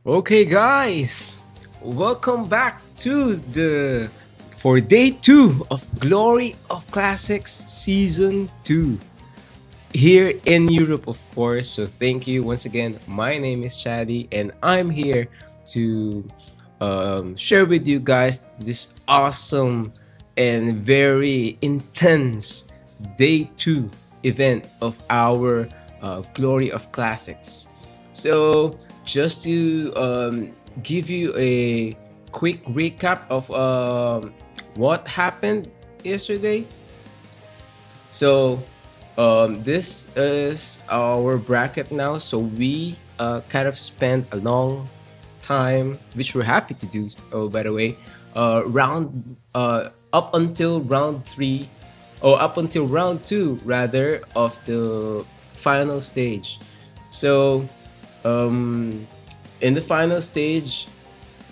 Okay, guys, welcome back to the for day 2 of Glory of Classics Season 2 here in Europe, of course. So, thank you once again. My name is Shadi, and I'm here to share with you guys this awesome and very intense day 2 event of our Glory of Classics. So, just to give you a quick recap of what happened yesterday. So, this is our bracket now. So, we kind of spent a long time, which we're happy to do. Oh, by the way, up until round three, or up until round two, rather, of the final stage. So, um, in the final stage,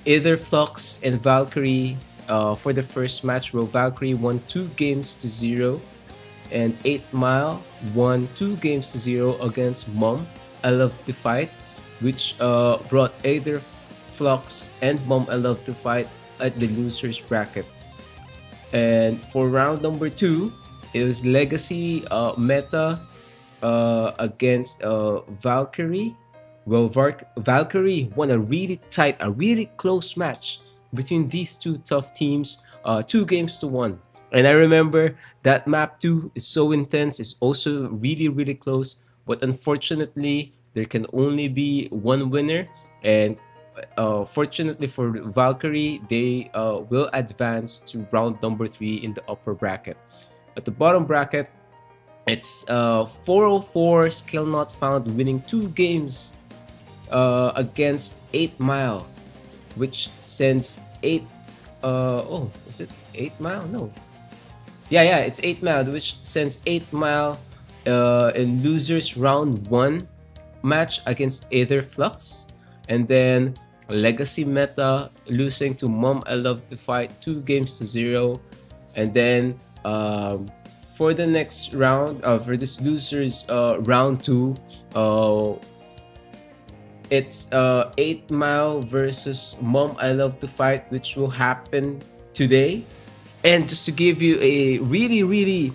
either Flux and Valkyrie for the first match, where Valkyrie won 2 games to 0, and 8 Mile won 2 games to 0 against Mom. I Love to Fight, which brought either Flux and Mom I Love to Fight at the losers bracket. And for round number 2, it was Legacy Meta against Valkyrie. Well, Valkyrie won a really tight, a really close match between these two tough teams, 2 games to 1. And I remember that map 2 is so intense, it's also really, really close. But unfortunately, there can only be one winner. And fortunately for Valkyrie, they will advance to round number 3 in the upper bracket. At the bottom bracket, it's 404 Skill Not Found, winning 2 games against 8 Mile, which sends 8. Is it 8 Mile? No. Yeah, it's 8 Mile, which sends 8 Mile in losers round 1 match against Aether Flux. And then Legacy Meta losing to Mom I Love to Fight 2 games to 0. And then for the next round, for this losers round 2, it's 8 Mile versus Mom I Love to Fight, which will happen today. And just to give you a really, really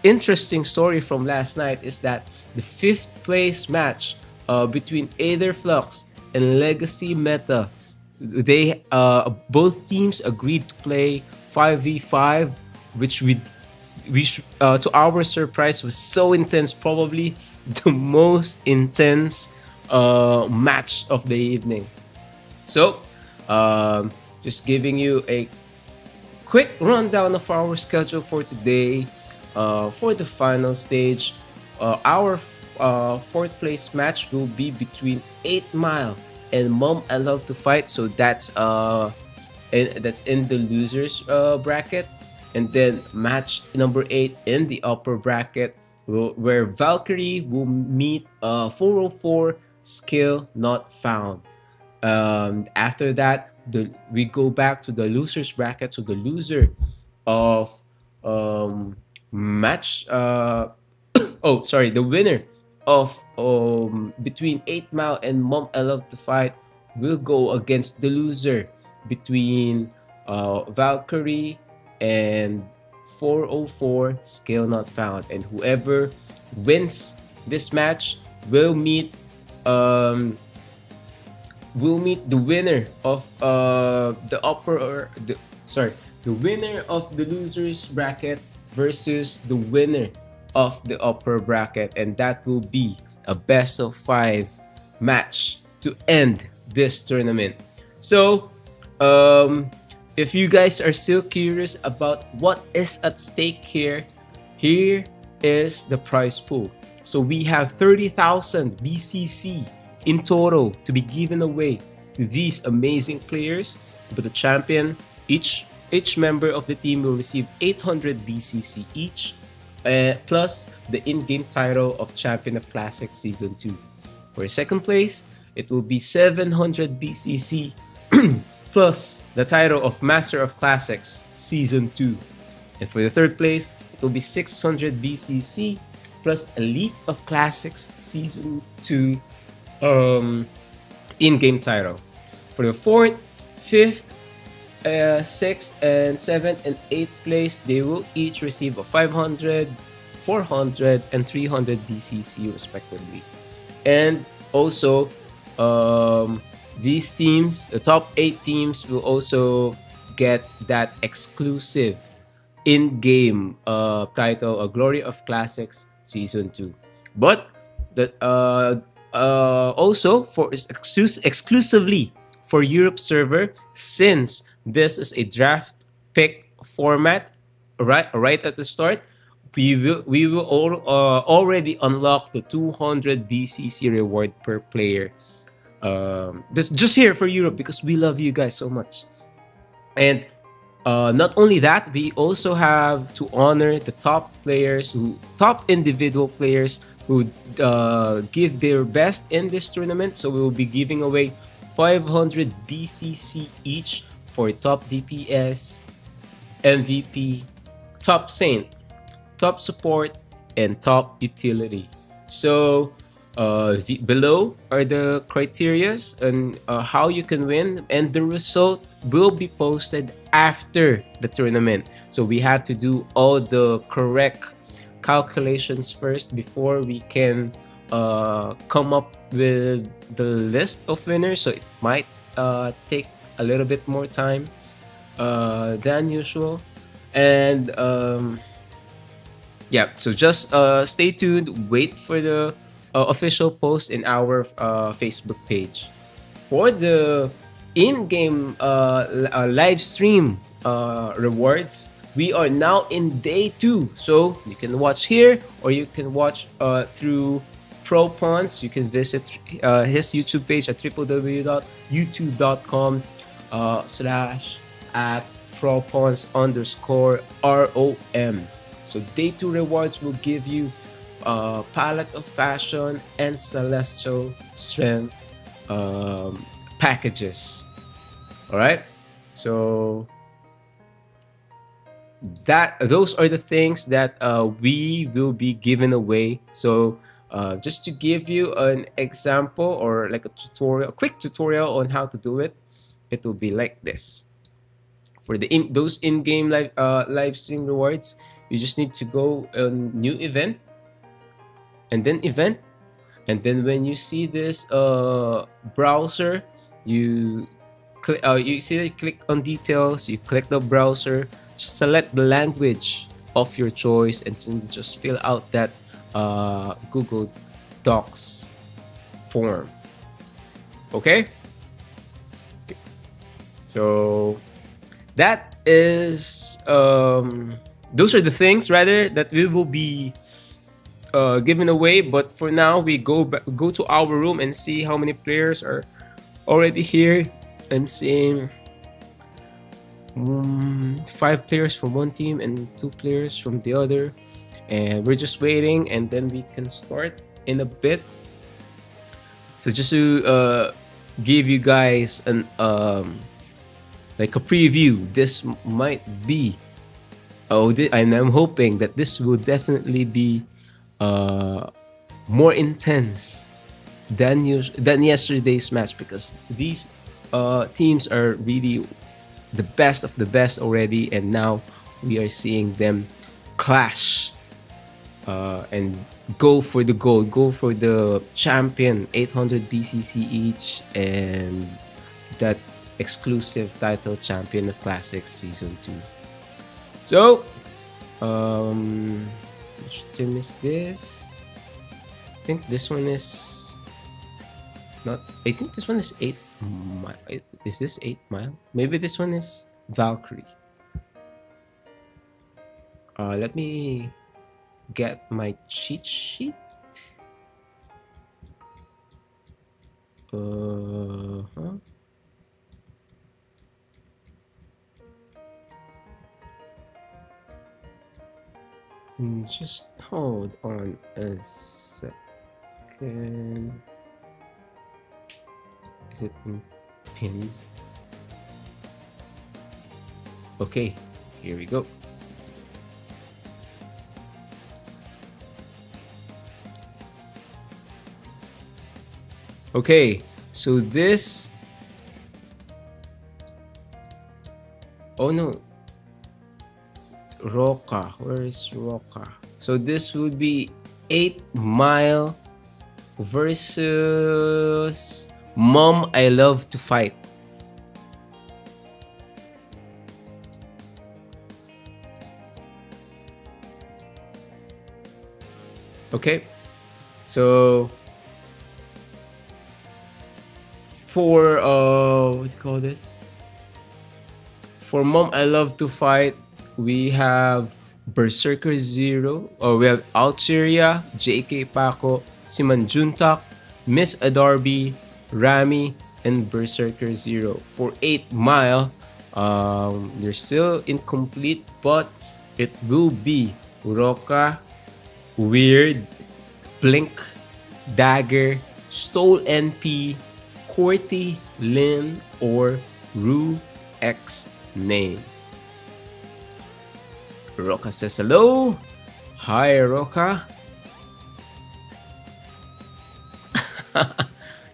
interesting story from last night, is that the 5th place match between Aether Flux and Legacy Meta, they both teams agreed to play 5v5, which to our surprise was so intense, probably the most intense match of the evening. So, just giving you a quick rundown of our schedule for today. For the final stage, our 4th place match will be between 8 Mile and Mom I Love to Fight. So that's in the losers bracket. And then match number 8 in the upper bracket, where Valkyrie will meet 404 Skill Not Found. After that, we go back to the losers bracket. So the loser of match the winner of between 8 Mile and Mom I Love to Fight will go against the loser between Valkyrie and 404 Skill Not Found. And whoever wins this match will meet the winner of the winner of the losers bracket versus the winner of the upper bracket, and that will be a best of 5 match to end this tournament. So, if you guys are still curious about what is at stake here is the prize pool. So we have 30,000 BCC in total to be given away to these amazing players. But the champion, each member of the team will receive 800 BCC each, plus the in-game title of Champion of Classics Season 2. For second place, it will be 700 BCC plus the title of Master of Classics Season 2. And for the third place, it will be 600 BCC plus Elite of Classics Season 2 in-game title. For the fourth, fifth, sixth, and seventh and eighth place, they will each receive a 500, 400, and 300 BCC respectively. And also, these teams, the top 8 teams, will also get that exclusive in-game title, A Glory of Classics Season 2. But that also for exclusively for Europe server, since this is a draft pick format, right at the start, we will already unlock the 200 BCC reward per player. Just here for Europe because we love you guys so much. And not only that, we also have to honor the top individual players who give their best in this tournament. So we will be giving away 500 BCC each for top DPS, MVP, top Saint, top support, and top utility. So below are the criterias and how you can win, and the result will be posted after the tournament. So we have to do all the correct calculations first before we can come up with the list of winners. So it might take a little bit more time than usual. And yeah, so just stay tuned, wait for the official post in our Facebook page. For the in-game live stream rewards, we are now in day 2. So you can watch here or you can watch through ProPawns. You can visit his YouTube page at www.youtube.com slash at ProPawns_ROM. So day 2 rewards will give you Palette of Fashion and Celestial Strength packages. All right, so those are the things that we will be giving away. So just to give you an example or like a quick tutorial on how to do it, it will be like this. For those in-game live stream rewards, you just need to go on new event, and then event, and then when you see this browser, you click click on details, you click the browser, select the language of your choice, and just fill out that Google Docs form. Okay, so that is those are the things rather that we will be given away. But for now, we go to our room and see how many players are already here. I'm seeing 5 players from one team and 2 players from the other, and we're just waiting, and then we can start in a bit. So just to give you guys an like a preview, this might be and I'm hoping that this will definitely be more intense than yesterday's match, because these teams are really the best of the best already, and now we are seeing them clash and go for the gold, go for the champion, 800 BCC each, and that exclusive title, Champion of Classics Season 2. So which team is this? I think this one is not. I think this one is 8 Mile. Is this 8 Mile? Maybe this one is VALKYRIE. Let me get my cheat sheet. Just hold on a second. Is it pinned? Okay, here we go. Okay, So this, oh no, Roca. Where is Roca? So this would be 8 Mile versus Mom I Love to Fight. Okay, so for what do you call this? For Mom I Love to Fight, we have Berserker Zero, or we have Algeria, JK Paco, Siman Juntak, Miss Adarby, Rami, and Berserker Zero. For 8 Mile, they're still incomplete, but it will be Roka, Weird, Blink, Dagger, Stole NP, Corty, Lin, or Ru X Name. Roka says hello. Hi, Roka.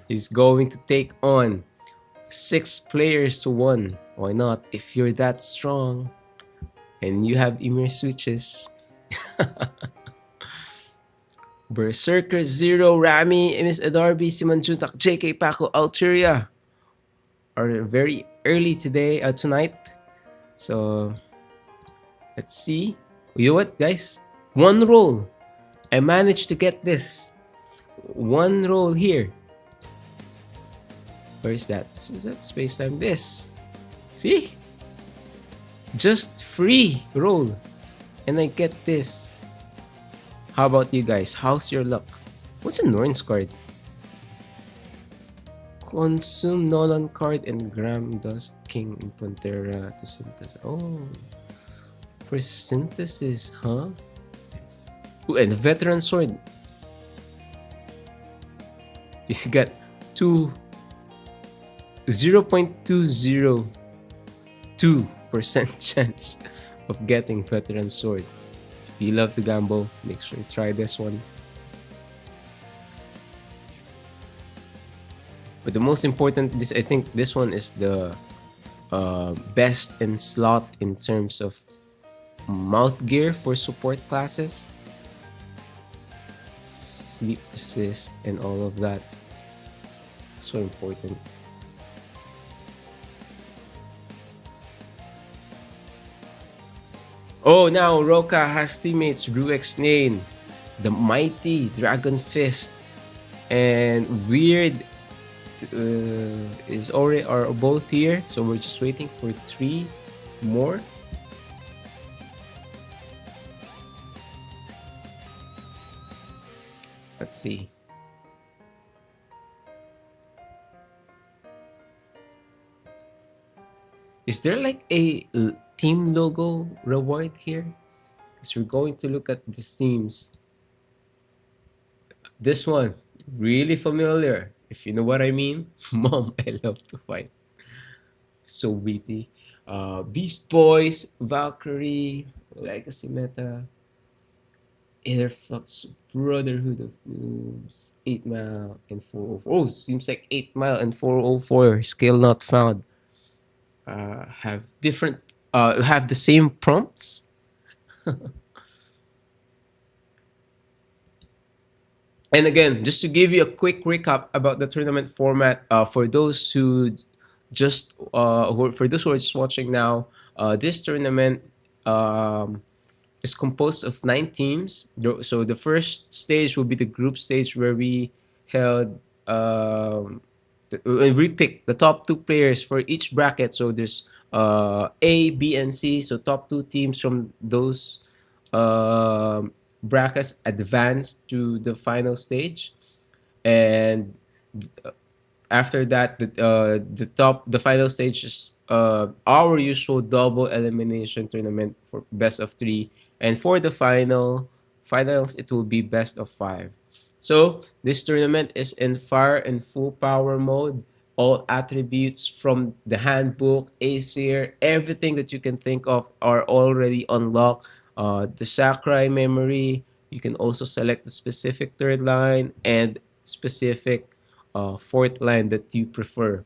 He's going to take on 6 players to 1. Why not? If you're that strong and you have Emir switches. Berserker Zero, Rami, Miss Adarby, Simon Juntak, JK Paco, Algeria are very early tonight. So let's see. You know what, guys? One roll. I managed to get this. One roll here. Where is that? Is that space time? This. See? Just free roll. And I get this. How about you guys? How's your luck? What's a Norns card? Consume Nolan card and Gram Dust King in Pantera to synthesize. Oh. For synthesis, huh? Ooh, and the veteran sword. You got 0.202% chance of getting veteran sword. If you love to gamble, make sure you try this one. But the most important, I think this one is the best in slot in terms of mouth gear for support classes, sleep assist, and all of that. So important. Oh, now Roka has teammates Ruex Nane, the mighty Dragon Fist, and Weird are both here. So we're just waiting for 3 more. Let's see. Is there like a team logo reward here? Because we're going to look at the teams. This one, really familiar. If you know what I mean. Mom, I Love to Fight. So witty. Beast Boys, Valkyrie, Legacy Meta, Airflux, Brotherhood of Noobs, 8 Mile, and 404. Oh, seems like 8 Mile and 404, Scale Not Found, have the same prompts. And again, just to give you a quick recap about the tournament format, for those who for those who are just watching now, this tournament is composed of 9 teams. So the first stage will be the group stage, where we held we picked the top 2 players for each bracket. So there's A, B, and C. So top 2 teams from those brackets advanced to the final stage, and after that, the final stage is our usual double elimination tournament for best of 3, and for the finals it will be best of 5. So this tournament is in fire and full power mode. All attributes from the handbook, Aesir, everything that you can think of are already unlocked. The Sakurai memory, you can also select the specific third line and specific fourth line that you prefer.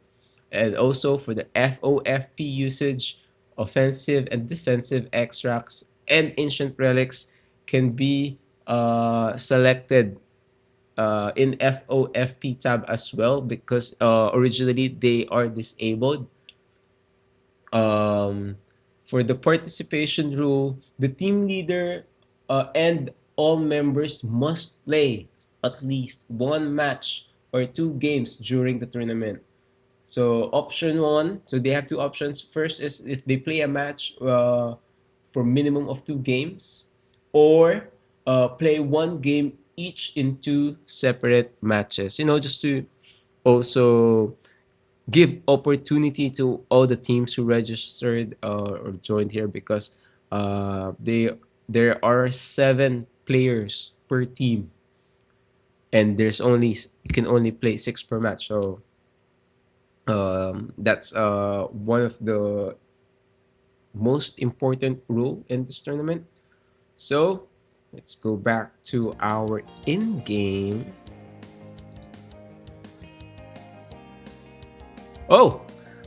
And also for the FOFP usage, offensive and defensive extracts and ancient relics can be selected in FOFP tab as well, because originally they are disabled. um, for the participation rule, the team leader and all members must play at least one match or two games during the tournament. So option one, so they have two options. First is if they play a match for minimum of two games, or play one game each in two separate matches. Just to also give opportunity to all the teams who registered or joined here, because there are 7 players per team, and you can only play 6 per match. So that's one of the most important rule in this tournament. So let's go back to our in-game. Oh,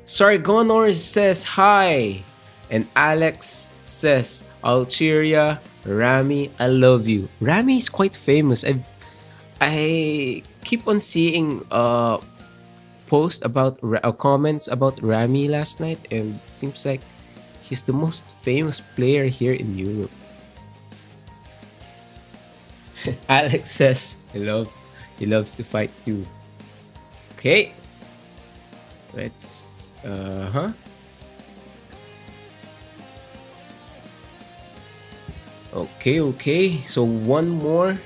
Sargonor says hi. And Alex says, Algeria, Rami, I love you. Rami is quite famous. I keep on seeing posts about comments about Rami last night, and it seems like he's the most famous player here in Europe. Alex says he loves to fight too. Okay. Let's Okay. So one more.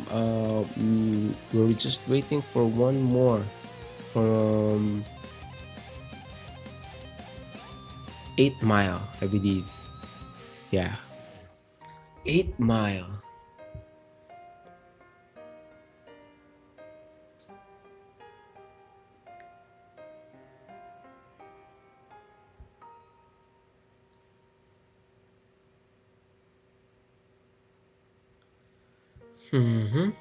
We're just waiting for one more from 8 Mile, I believe. Yeah. 8 Mile. Mm-hmm.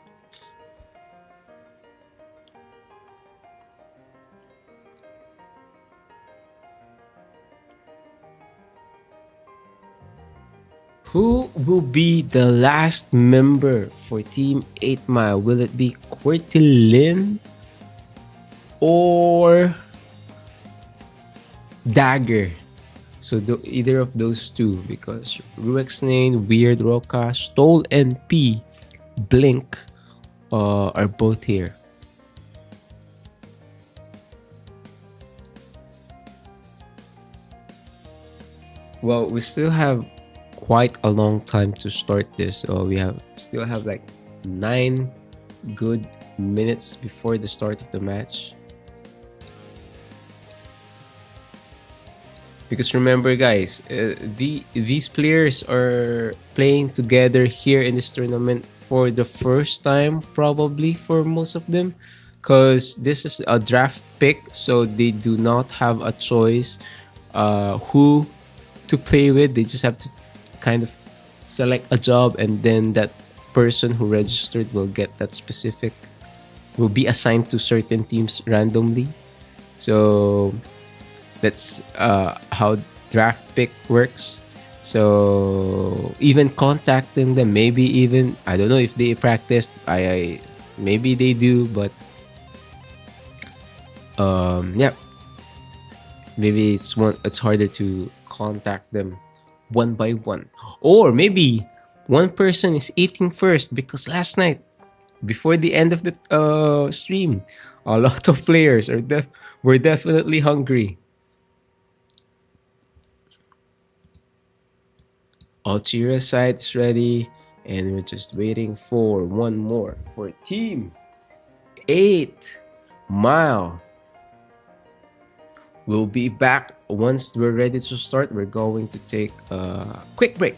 Who will be the last member for Team 8 Mile? Will it be Quartilin or Dagger? So either of those two, because Ruexnane, Weird Roca, Stole, and P Blink are both here. Well, we still have quite a long time to start this. We still have like 9 good minutes before the start of the match. Because remember, guys, these players are playing together here in this tournament for the first time, probably for most of them, because this is a draft pick, so they do not have a choice who to play with. They just have to kind of select a job, and then that person who registered will be assigned to certain teams randomly. So that's how draft pick works. So even contacting them, maybe even, I don't know if they practiced. I maybe they do, but yeah, maybe it's harder to contact them one by one, or maybe one person is eating first, because last night before the end of the stream, a lot of players were definitely hungry. Alchira's side is ready, and we're just waiting for one more for Team 8 Mile. We'll be back once we're ready to start. We're going to take a quick break.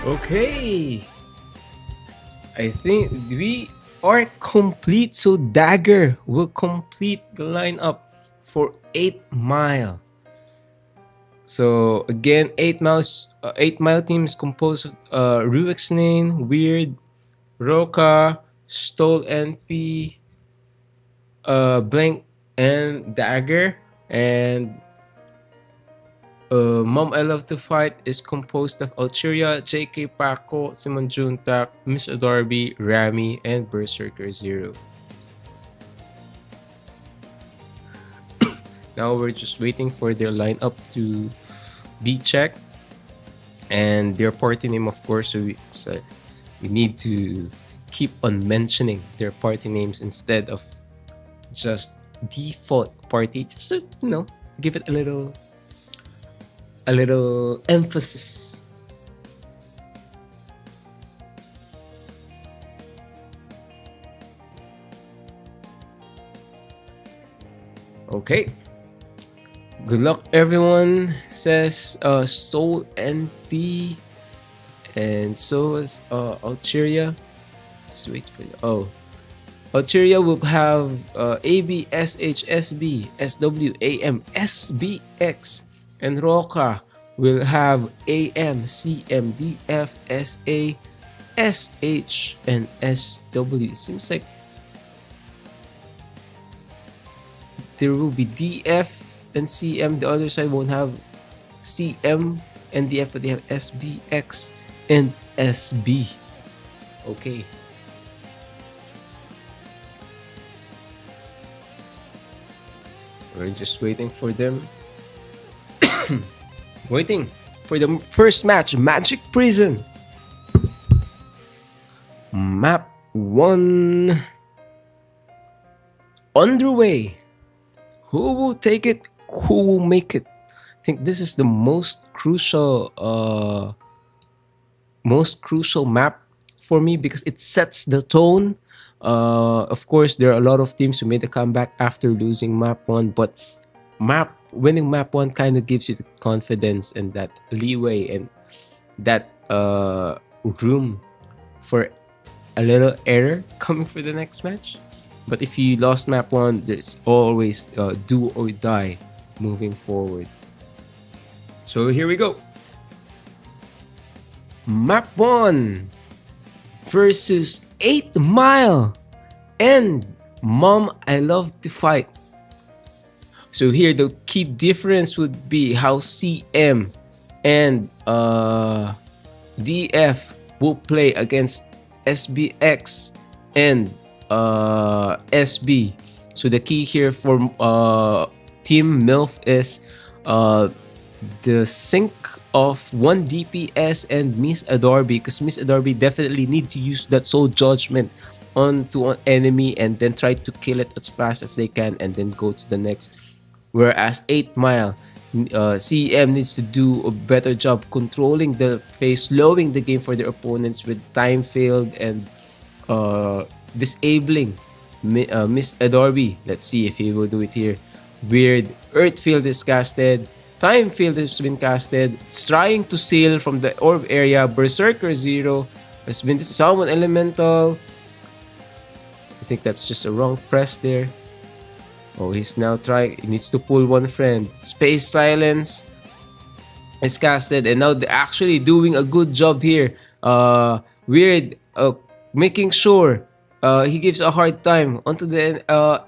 Okay, I think we are complete. So Dagger will complete the lineup for 8 Mile. So again, 8 Mile team is composed of Ruexnane, Weird, Roka, Stole NP, Blank, and Dagger. And Mom I Love to Fight is composed of Alchiria, JK Paco, Simon Juntak, Miss Adorby, Rami, and Berserker Zero. Now we're just waiting for their lineup to be checked. And their party name, of course, so we need to keep on mentioning their party names instead of just default party, just to, give it a little emphasis. Okay. Good luck, everyone, says Soul NP. And so is Alchiria. Let's wait for you. Oh. Alchiria will have AB, SH, SB, SW, AM, SBX. And Roka will have AM, CM, DF, SA, SH, and SW. It seems like there will be DF and CM. The other side won't have CM and DF, but they have SBX and SB. Okay. We're just waiting for them. Waiting for the first match, Magic Prison. Map 1 underway. Who will take it? Who will make it? I think this is the most crucial map for me because it sets the tone. Of course, there are a lot of teams who made a comeback after losing map 1, but winning map 1 kind of gives you the confidence and that leeway and that room for a little error coming for the next match. But if you lost map 1, there's always do or die moving forward. So here we go. Map 1 versus 8 Mile and Mom I Love to Fight. So here the key difference would be how CM and DF will play against SBX and SB. So the key here for Team MILF is the sync of 1 DPS and Miss Adorby, because Miss Adorby definitely need to use that Soul Judgment onto an enemy and then try to kill it as fast as they can and then go to the next. Whereas 8 Mile, CM needs to do a better job controlling the pace, slowing the game for their opponents with time failed and disabling Miss Adorby. Let's see if he will do it here. Weird Earth Field is casted. Time Field has been casted. It's trying to seal from the orb area. Berserker Zero has been Salmon Elemental. I think that's just a wrong press there. Oh, he's now trying. He needs to pull one friend. Space Silence is casted, and now they're actually doing a good job here. Weird, making sure he gives a hard time onto the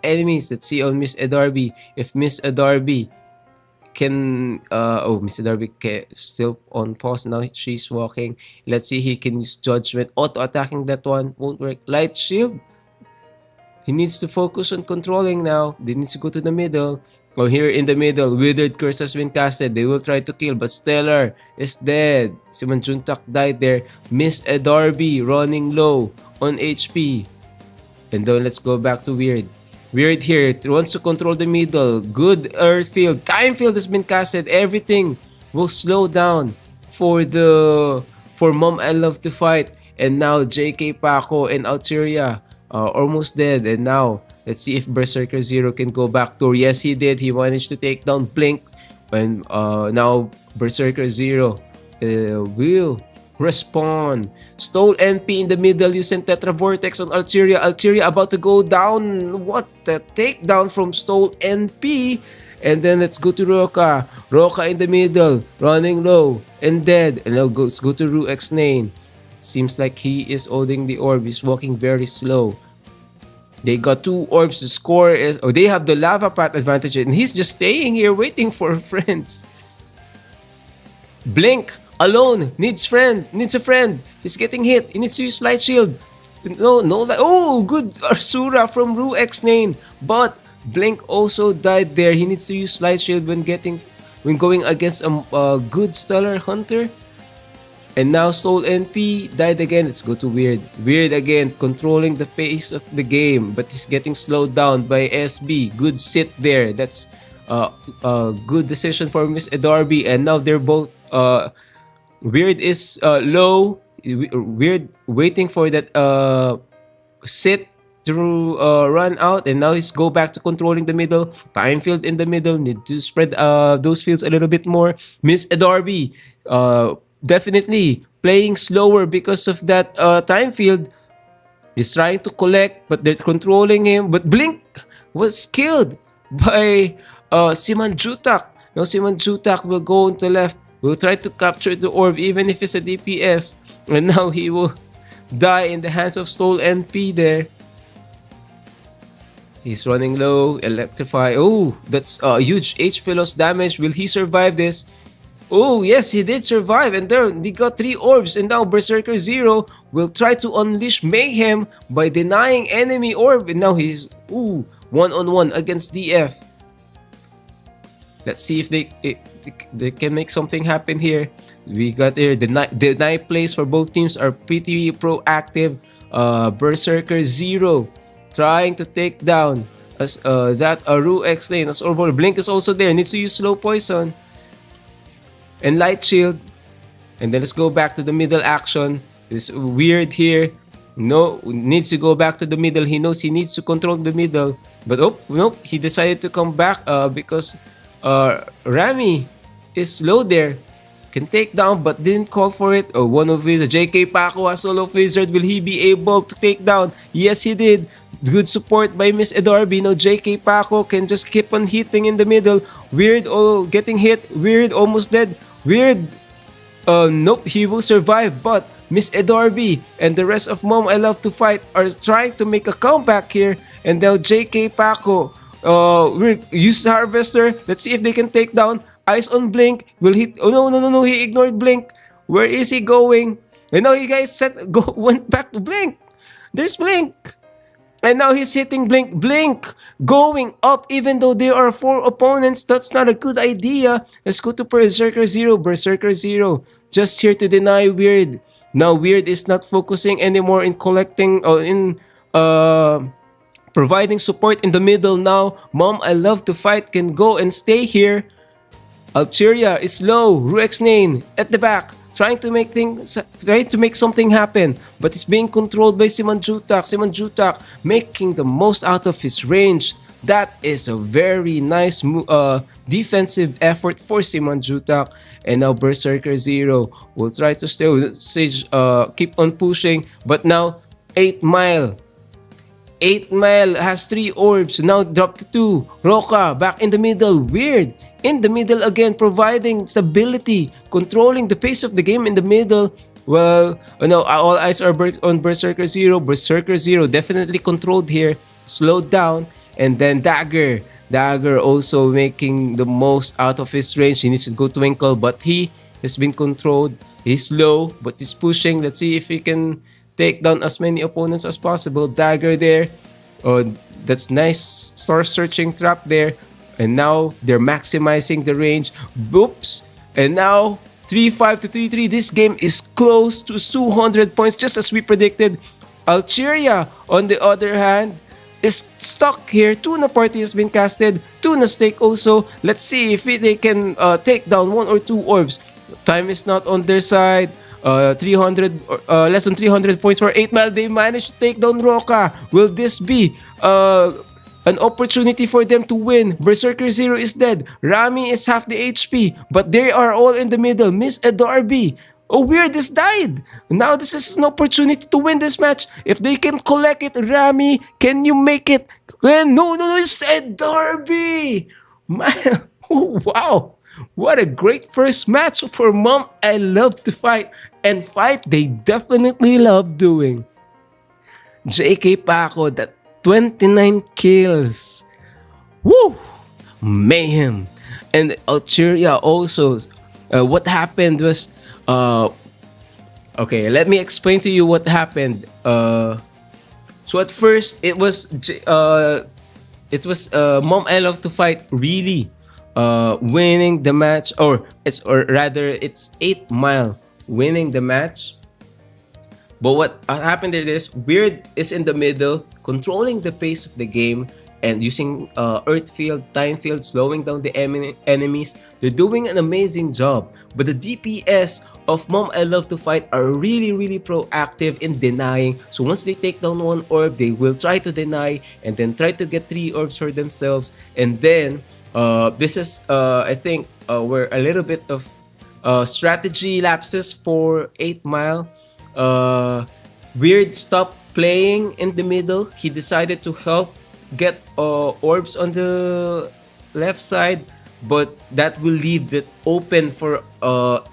enemies. Let's see on Miss Adorby. If Miss Adorby can Miss Adorby still on pause now. She's walking. Let's see, he can use Judgment. Auto attacking that one won't work. Light Shield. He needs to focus on controlling now. They need to go to the middle. Oh, here in the middle, Withered Curse has been casted. They will try to kill, but Stellar is dead. Simon Juntak died there. Miss Adorby running low on HP. And then let's go back to Weird. Weird here wants to control the middle. Good Earth Field. Time Field has been casted. Everything will slow down for Mom I Love to Fight. And now JK Paco and Alchiria almost dead. And now let's see if Berserker Zero can go back to. Yes, he did. He managed to take down Blink. And now Berserker Zero will Respawn. Stole NP in the middle using Tetra Vortex on Algeria. Algeria about to go down. What the takedown from Stole NP. And then let's go to Roka. Roka in the middle, running low and dead. And now let's go to Ruex Nane. Seems like he is holding the orb. He's walking very slow. They got 2 orbs. The score is... Oh, they have the lava path advantage. And he's just staying here waiting for friends. Blink alone needs a friend. He's getting hit. He needs to use Light Shield. No. Oh, good Arsura from Ruex Nane. But Blink also died there. He needs to use Light Shield when going against a good Stellar Hunter. And now Soul NP died again. Let's go to Weird. Weird again, controlling the pace of the game, but he's getting slowed down by SB. Good sit there. That's a good decision for Miss Edarby. And now they're both... Weird is low. Weird waiting for that sit to run out, and now he's go back to controlling the middle. Time field in the middle. Need to spread those fields a little bit more. Miss Edarby definitely playing slower because of that time field. He's trying to collect, but they're controlling him. But Blink was killed by Siman Jutak. Now Siman Jutak will go on the left. Will try to capture the orb even if it's a DPS. And now he will die in the hands of Stole NP there. He's running low. Electrify. Oh, that's a huge HP loss damage. Will he survive this? Oh, yes, he did survive. And there, he got 3 orbs. And now Berserker Zero will try to unleash mayhem by denying enemy orb. And now he's, one-on-one against DF. Let's see if they can make something happen here. We got here. The night plays for both teams are pretty proactive. Berserker Zero trying to take down as that Ruex Nane. As Orbo. Blink is also there. Needs to use slow poison and light shield. And then let's go back to the middle action. This Weird here. No, needs to go back to the middle. He knows he needs to control the middle. But nope, he decided to come back because Rami is low there. Can take down but didn't call for it. Oh, one of his JK Paco has solo Wizard. Will he be able to take down? Yes, he did. Good support by Miss Edarby. Now JK Paco can just keep on hitting in the middle. Weird, getting hit. Weird, almost dead. Weird, nope, he will survive. But Miss Edarby and the rest of Mom I Love to Fight are trying to make a comeback here. And now JK Paco use Harvester. Let's see if they can take down. Eyes on Blink. Will he? Oh no! He ignored Blink. Where is he going? And now he guys went back to Blink. There's Blink. And now he's hitting Blink. Blink going up even though there are 4 opponents. That's not a good idea. Let's go to Berserker Zero. Berserker Zero just here to deny Weird. Now Weird is not focusing anymore in collecting providing support in the middle now. Mom I Love to Fight can go and stay here. Algeria is low. Ruex Nane at the back, trying to make something happen, but it's being controlled by Siman Jutak. Siman Jutak making the most out of his range. That is a very nice defensive effort for Siman Jutak. And now Berserker Zero will try to keep on pushing, but now 8 Mile. 8 Mile has 3 orbs. Now drop to 2. Roka back in the middle. Weird in the middle again, providing stability, controlling the pace of the game in the middle. Well, all eyes are on Berserker Zero. Berserker Zero definitely controlled here, slowed down, and then Dagger. Dagger also making the most out of his range. He needs to go Twinkle, but he has been controlled. He's low, but he's pushing. Let's see if he can take down as many opponents as possible. Dagger there. Oh, that's nice star searching trap there. And now they're maximizing the range. Boops. And now 3-5 to 3-3. This game is close to 200 points, just as we predicted. Algeria, on the other hand, is stuck here. Tuna Party has been casted. Tuna Stake also. Let's see if they can take down 1 or 2 orbs. Time is not on their side. 300 less than 300 points for 8 Mile. They managed to take down Roka. Will this be an opportunity for them to win? Berserker Zero is dead. Rami is half the HP, but they are all in the middle. Miss Edarby Oh, Weird has died. Now this is an opportunity to win this match. If they can collect it, Rami, can you make it? No, it's Ed Darby. Man, wow. What a great first match for Mom. I love to fight. And fight, they definitely love doing. JK Paco, that 29 kills. Woo! Mayhem. And Algeria also. What happened was, okay, let me explain to you what happened. So at first it was Mom I Love to Fight really winning the match, or rather it's 8 Mile winning the match. But what happened there is Weird is in the middle, controlling the pace of the game and using Earth Field, Time Field, slowing down the enemies. They're doing an amazing job. But the DPS of Mom I Love to Fight are really, really proactive in denying. So once they take down one orb, they will try to deny and then try to get 3 orbs for themselves. And then this is, I think, where a little bit of strategy lapses for 8 Mile. Weird stopped playing in the middle. He decided to help get orbs on the left side, but that will leave it open for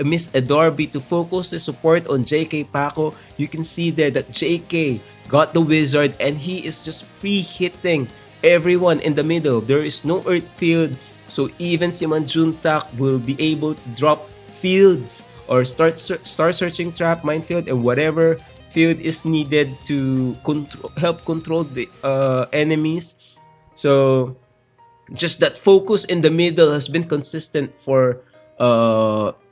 Miss Adarby to focus the support on JK Paco. You can see there that JK got the wizard and he is just free hitting everyone in the middle. There is no earth field, so even Simon Juntak will be able to drop fields or start searching trap, minefield, and whatever field is needed to help control the enemies. So just that focus in the middle has been consistent for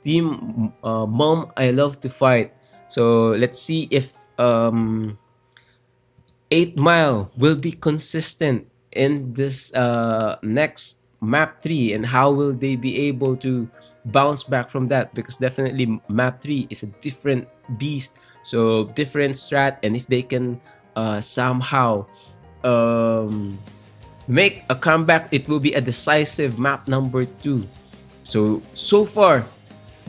team Mom I Love to Fight. So let's see if 8 Mile will be consistent in this next map 3, and how will they be able to bounce back from that, because definitely map 3 is a different beast, so different strat, and if they can somehow make a comeback, it will be a decisive map number 2. So far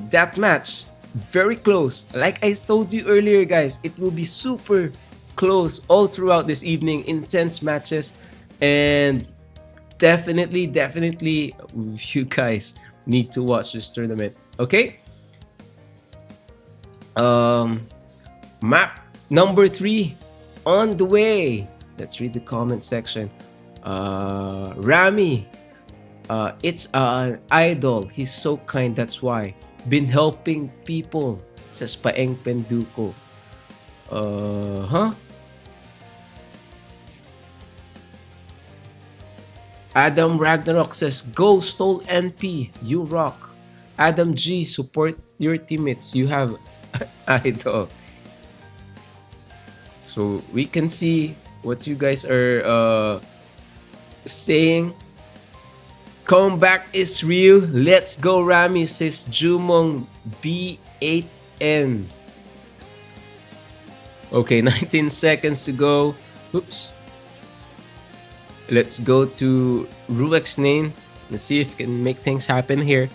that match very close. Like I told you earlier, guys, it will be super close all throughout this evening. Intense matches, and definitely you guys need to watch this tournament. Okay, map number 3 on the way. Let's read the comment section. Rami, it's an idol. He's so kind, that's why. Been helping people, says Paeng Penduko. Adam Ragnarok says, go Stole NP, you rock. Adam G, support your teammates. You have idol. So we can see what you guys are saying. Comeback is real. Let's go, Rami, says Jumong B8N. Okay, 19 seconds to go. Oops. Let's go to Ruex's name. Let's see if we can make things happen here.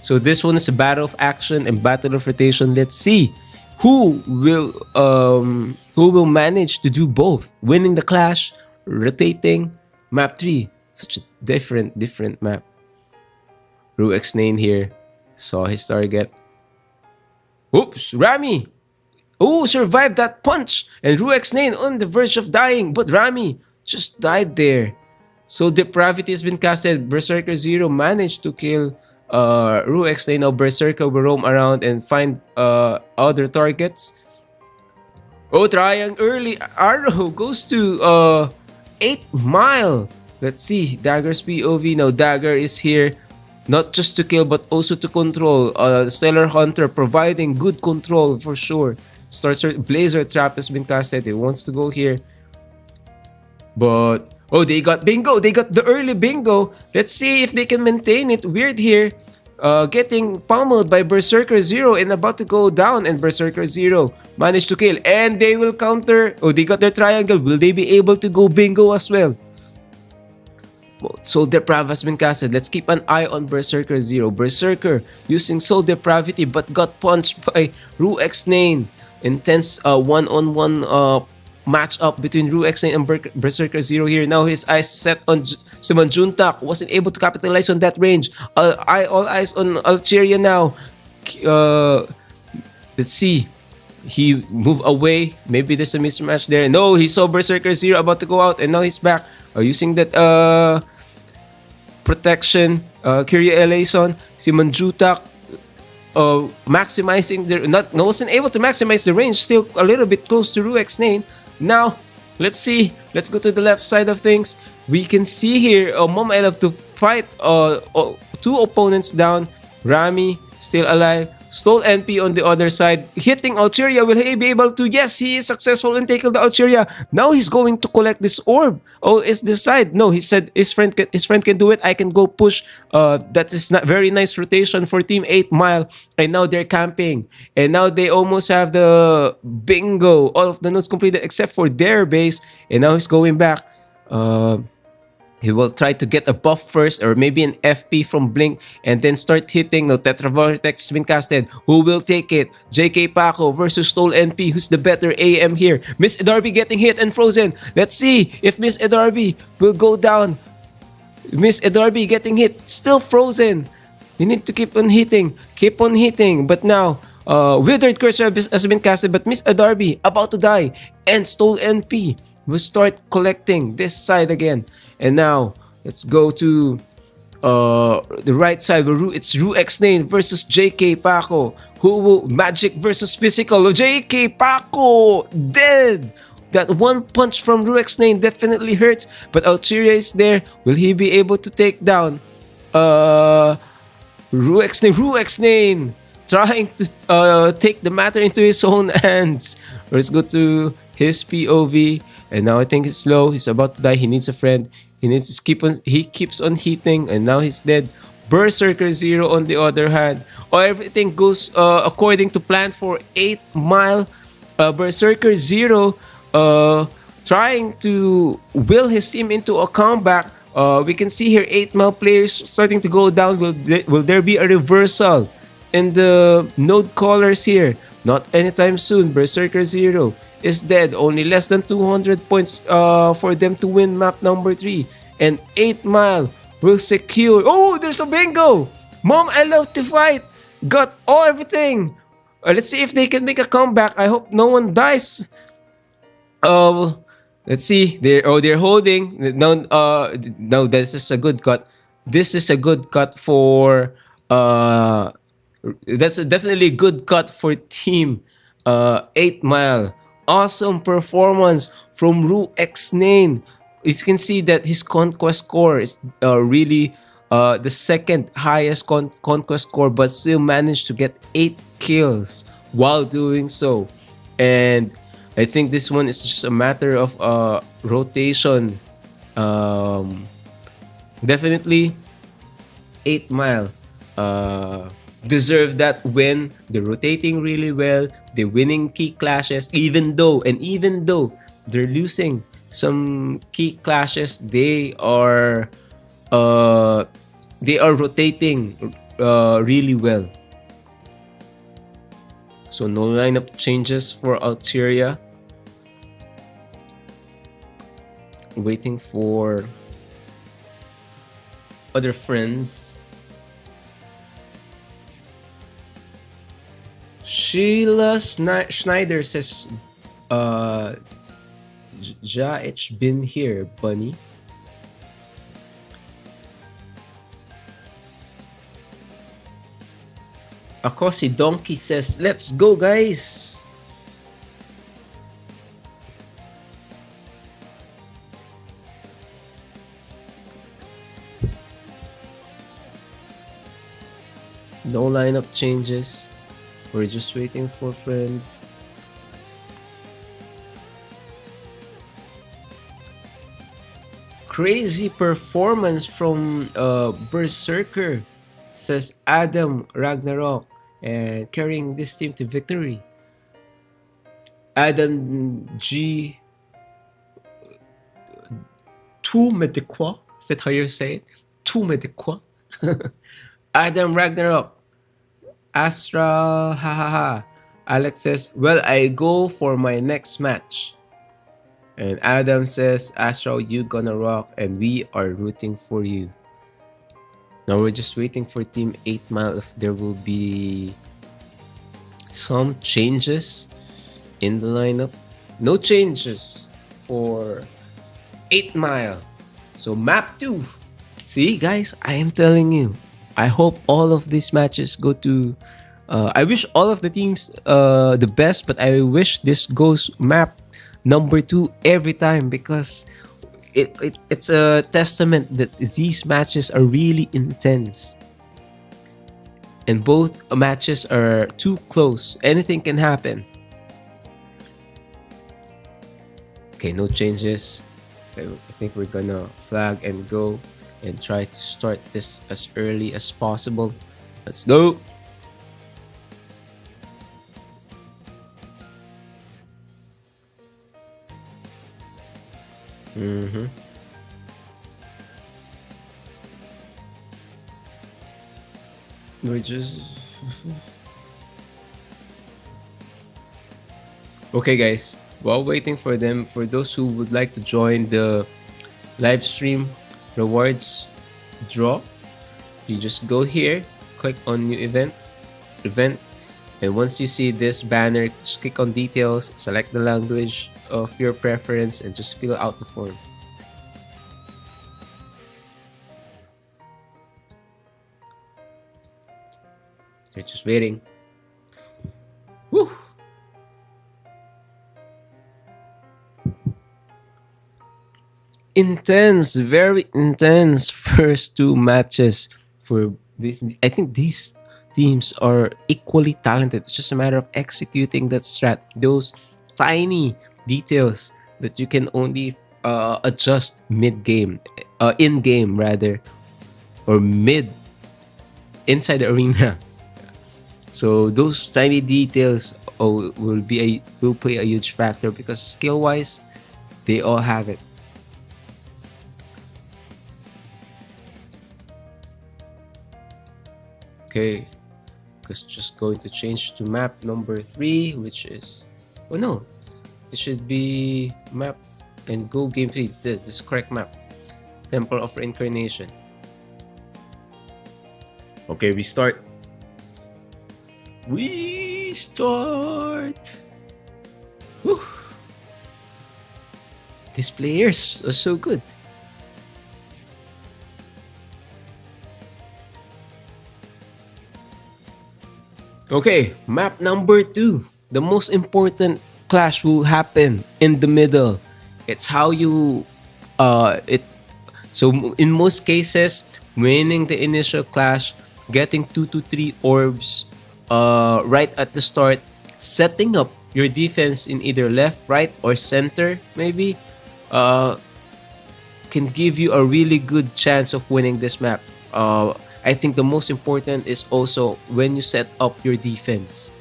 So this one is a battle of action and battle of rotation. Let's see who will manage to do both. Winning the clash, rotating. Map 3. Such a different map. Ruex's name here. Saw his target. Oops, Rami. Oh, survived that punch. And Ruex's name on the verge of dying. But Rami just died there. So Depravity has been casted. Berserker Zero managed to kill Ruex's name. Now Berserker will roam around and find other targets. Oh, trying early. Arrow goes to 8 Mile. Let's see. Dagger's POV. Now Dagger is here not just to kill but also to control. Stellar Hunter providing good control for sure. Blazer Trap has been casted. He wants to go here. But, oh, they got bingo. They got the early bingo. Let's see if they can maintain it. Weird here. Getting pummeled by Berserker Zero and about to go down. And Berserker Zero managed to kill. And they will counter. Oh, they got their triangle. Will they be able to go bingo as well? Soul Deprav has been casted. Let's keep an eye on Berserker Zero. Berserker using Soul Depravity but got punched by Ruexnane. Intense one-on-one match-up between Ruexnane and Berserker Zero here. Now his eyes set on Simon Juntak. Wasn't able to capitalize on that range. All eyes on Algeria now. Let's see. He moved away. Maybe there's a mismatch there. No, he saw Berserker Zero about to go out, and now he's back using that protection. Kyrie Eleison, Simon Jutak maximizing the wasn't able to maximize the range. Still a little bit close to Ruexnane. Now, let's see. Let's go to the left side of things. We can see here Mom I love to fight two opponents down. Rami still alive. Stole NP on the other side, hitting Algeria. Will he be able to? Yes, he is successful in taking the Algeria. Now he's going to collect this orb. Oh, it's this side. No, he said his friend can do it. I can go push. That is not very nice rotation for Team 8 Mile. And now they're camping. And now they almost have the bingo. All of the nodes completed except for their base. And now he's going back. He will try to get a buff first or maybe an FP from Blink and then start hitting. No, Tetra Vortex has been casted. Who will take it? JK Paco versus Stole NP. Who's the better AM here? Miss Edarby getting hit and frozen. Let's see if Miss Edarby will go down. Miss Edarby getting hit. Still frozen. You need to keep on hitting. Keep on hitting. But now, Withered Curse has been casted. But Miss Edarby about to die. And Stole NP will start collecting this side again. And now, let's go to the right side. It's Ruexnane versus JK Paco. Who will magic versus physical? JK Paco dead. That one punch from Ruexnane definitely hurts. But Algeria is there. Will he be able to take down Ruexnane trying to take the matter into his own hands. Let's go to his POV. And now I think it's slow. He's about to die. He needs a friend. He needs to keep on. He keeps on hitting, and now he's dead. Berserker Zero, on the other hand, everything goes according to plan for 8 Mile. Berserker Zero trying to will his team into a comeback. We can see here 8 Mile players starting to go down. Will there be a reversal in the node callers here? Not anytime soon. Berserker Zero is dead. Only less than 200 points for them to win map number 3. And 8 Mile will secure. Oh, there's a bingo! Mom, I love to fight. Got everything. Let's see if they can make a comeback. I hope no one dies. Let's see. They're holding. No, this is a good cut. This is a good cut for that's definitely a good cut for Team 8 Mile. Awesome performance from Ruexnane. You can see that his conquest score is really the second highest conquest score, but still managed to get 8 kills while doing so. And I think this one is just a matter of rotation. Definitely 8 Mile deserve that win. They're rotating really well. They're winning key clashes, even though they're losing some key clashes, they are rotating really well. So no lineup changes for Algeria. Waiting for other friends. Sheila Schneider says, Ja, it's been here, bunny. Akosi Donkey says, let's go, guys. No lineup changes. We're just waiting for friends. Crazy performance from Berserker, says Adam Ragnarok, and carrying this team to victory. Adam G. Tout Medekwa Is that how you say it? Tu me de quoi? Adam Ragnarok. Astra, ha ha ha. Alex says, well, I go for my next match. And Adam says, Astro, you gonna rock, and we are rooting for you. Now we're just waiting for Team 8 Mile if there will be some changes in the lineup. No changes for 8 Mile. So map 2. See guys, I am telling you, I hope all of these matches go to I wish all of the teams the best, but I wish this goes map number 2 every time, because it's a testament that these matches are really intense. And both matches are too close. Anything can happen. Okay, no changes. I think we're gonna flag and go and try to start this as early as possible. Let's go. We're just okay guys, while waiting for them, for those who would like to join the live stream rewards draw, you just go here, click on new event, and once you see this banner, just click on details, select the language of your preference, and just fill out the form. You're just waiting. Woo! Intense, very intense first 2 matches for this. I think these teams are equally talented. It's just a matter of executing that strat. Those tiny details that you can only adjust mid-game, in-game rather, or mid inside the arena. So those tiny details will play a huge factor, because skill-wise, they all have it. Okay, because just going to change to map number 3, which is, oh no, it should be map and go game 3. This is correct map, Temple of Reincarnation. Okay, we start. We start. Whew. These players are so good. Okay, map number 2. The most important clash will happen in the middle. It's how you so in most cases, winning the initial clash, getting 2 to 3 orbs right at the start, setting up your defense in either left, right, or center maybe, can give you a really good chance of winning this map. I think the most important is also when you set up your defense.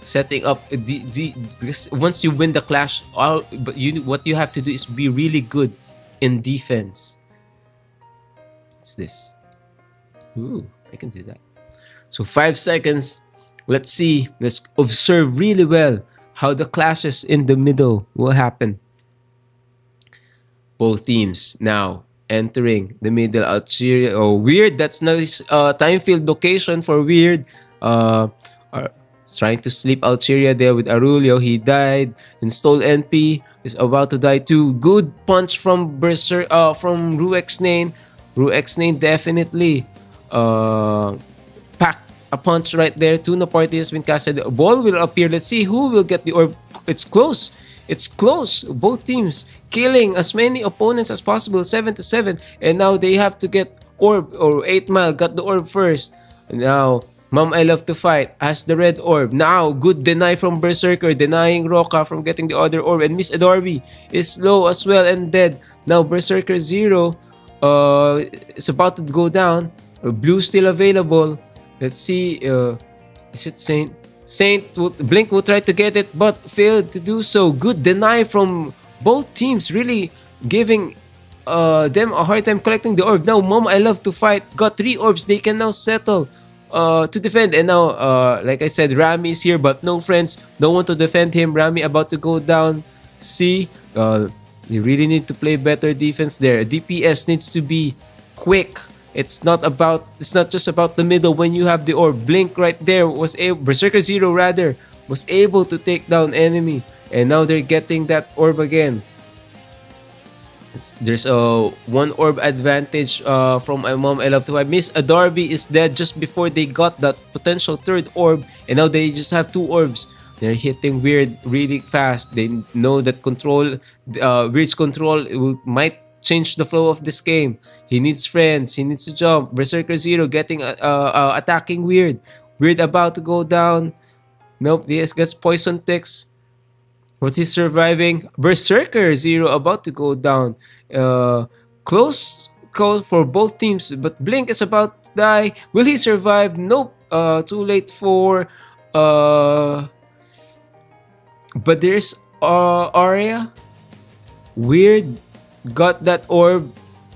Setting up because once you win the clash, what you have to do is be really good in defense. What's this? Ooh, I can do that. So 5 seconds. Let's see. Let's observe really well how the clashes in the middle will happen. Both teams now entering the middle. Algeria. Oh, Weird. That's nice. Time field location for Weird. Trying to sleep Algeria there with Arulio. He died. Install NP is about to die too. Good punch from from Ruexnane. Ruexnane definitely pack a punch right there. Tuna party has been casted. A ball will appear. Let's see who will get the orb. It's close. It's close. Both teams killing as many opponents as possible. 7-7. And now they have to get orb, or 8 Mile got the orb first. Now, Mom I Love to Fight has the red orb. Now, good deny from Berserker, denying Roca from getting the other orb. And Miss Adorby is low as well and dead. Now, Berserker 0 is about to go down. Blue still available. Let's see. Is it Saint? Blink will try to get it, but failed to do so. Good deny from both teams, really giving them a hard time collecting the orb. Now Mom I Love to Fight got 3 orbs. They can now settle to defend. And now like I said, Rami is here but no friends, no one to defend him. Rami about to go down. See, you really need to play better defense there. DPS needs to be quick. It's not just about the middle when you have the orb. Blink right there was able, Berserker Zero rather, was able to take down enemy. And now they're getting that orb again. There's a 1 orb advantage from my Mom I Love to Fight. Miss Adarby is dead just before they got that potential 3rd orb, and now they just have 2 orbs. They're hitting Weird really fast. They know that Weird's control might change the flow of this game. He needs friends. He needs to jump. Berserker Zero getting attacking Weird. Weird about to go down. Nope, he has got poison ticks. But he's surviving. Berserker Zero about to go down. Close call for both teams, but Blink is about to die. Will he survive? Nope. Too late for but there's Arya. Weird got that orb.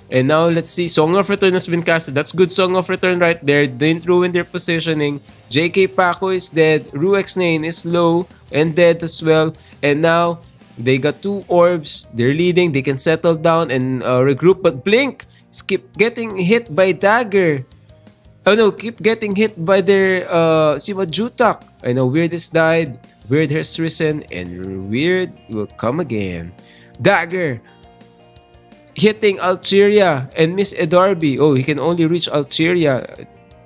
And now let's see. Song of Return has been casted. That's good Song of Return right there. Didn't ruin their positioning. JK Paco is dead. Ruex Nane is low and dead as well. And now they got 2 orbs. They're leading. They can settle down and regroup. But Blink keep getting hit by Dagger. Oh no, keep getting hit by their Sima Jutak. I know Weird has died. Weird has risen. And Weird will come again. Dagger hitting Algeria and Miss Edarby. Oh, he can only reach Algeria.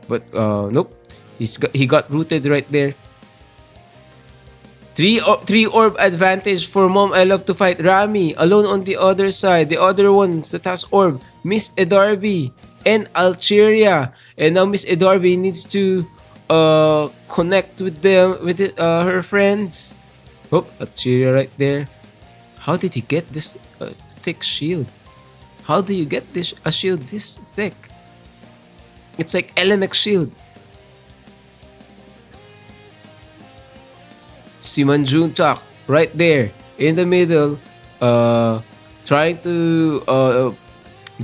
But nope. He got rooted right there. 3 orb advantage for Mom I Love to Fight. Rami alone on the other side. The other ones that has orb. Miss Edarby and Algeria. And now Miss Edarby needs to connect with her friends. Oh, Algeria right there. How did he get this thick shield? How do you get a shield this thick? It's like LMX shield. Siman Juntak right there in the middle, trying to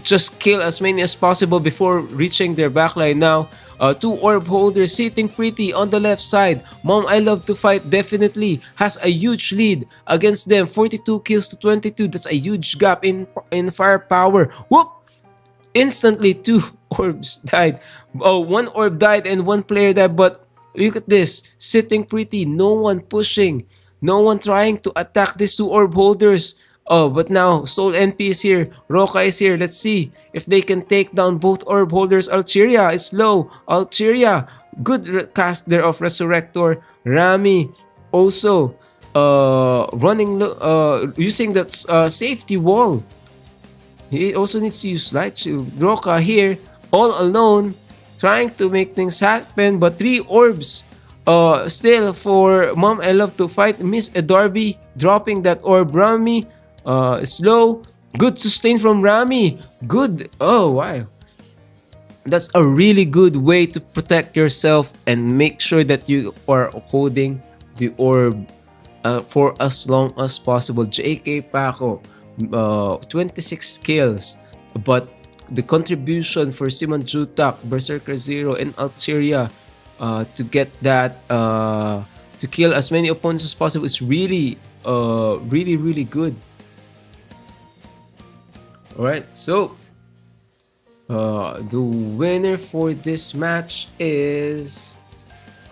just kill as many as possible before reaching their backline. Now 2 orb holders sitting pretty on the left side. Mom I Love to Fight definitely has a huge lead against them. 42 kills to 22. That's a huge gap in firepower. Whoop! Instantly 2 orbs died. Oh, 1 orb died and 1 player died. But look at this. Sitting pretty. No one pushing. No one trying to attack these 2 orb holders. Oh, but now Soul NP is here. Roca is here. Let's see if they can take down both orb holders. Algeria is low. Algeria, good cast there of Resurrector. Rami also running using that safety wall. He also needs to use Light Shield. Roca here all alone trying to make things happen, but 3 orbs still for Mom I Love to Fight. Miss Edarby dropping that orb. Rami slow. Good sustain from Rami. Good. Oh, wow. That's a really good way to protect yourself and make sure that you are holding the orb for as long as possible. JK Paco, 26 kills. But the contribution for Simon Jutak, Berserker Zero, and Algeria to get that, to kill as many opponents as possible is really, really good. Alright, so the winner for this match is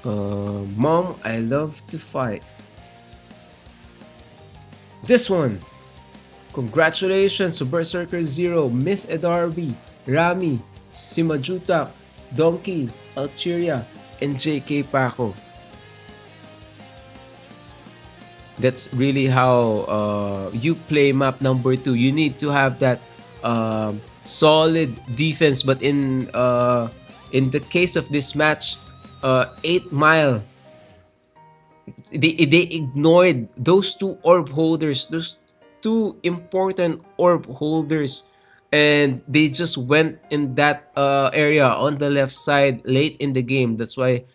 Mom I Love to Fight. This one. Congratulations to Berserker Zero, Miss Edarby, Rami, Simajutak, Donkey, Algeria, and JK Paco. That's really how you play map number 2. You need to have that solid defense. But in the case of this match, 8 Mile, they ignored those 2 orb holders, those 2 important orb holders, and they just went in that area on the left side late in the game. That's why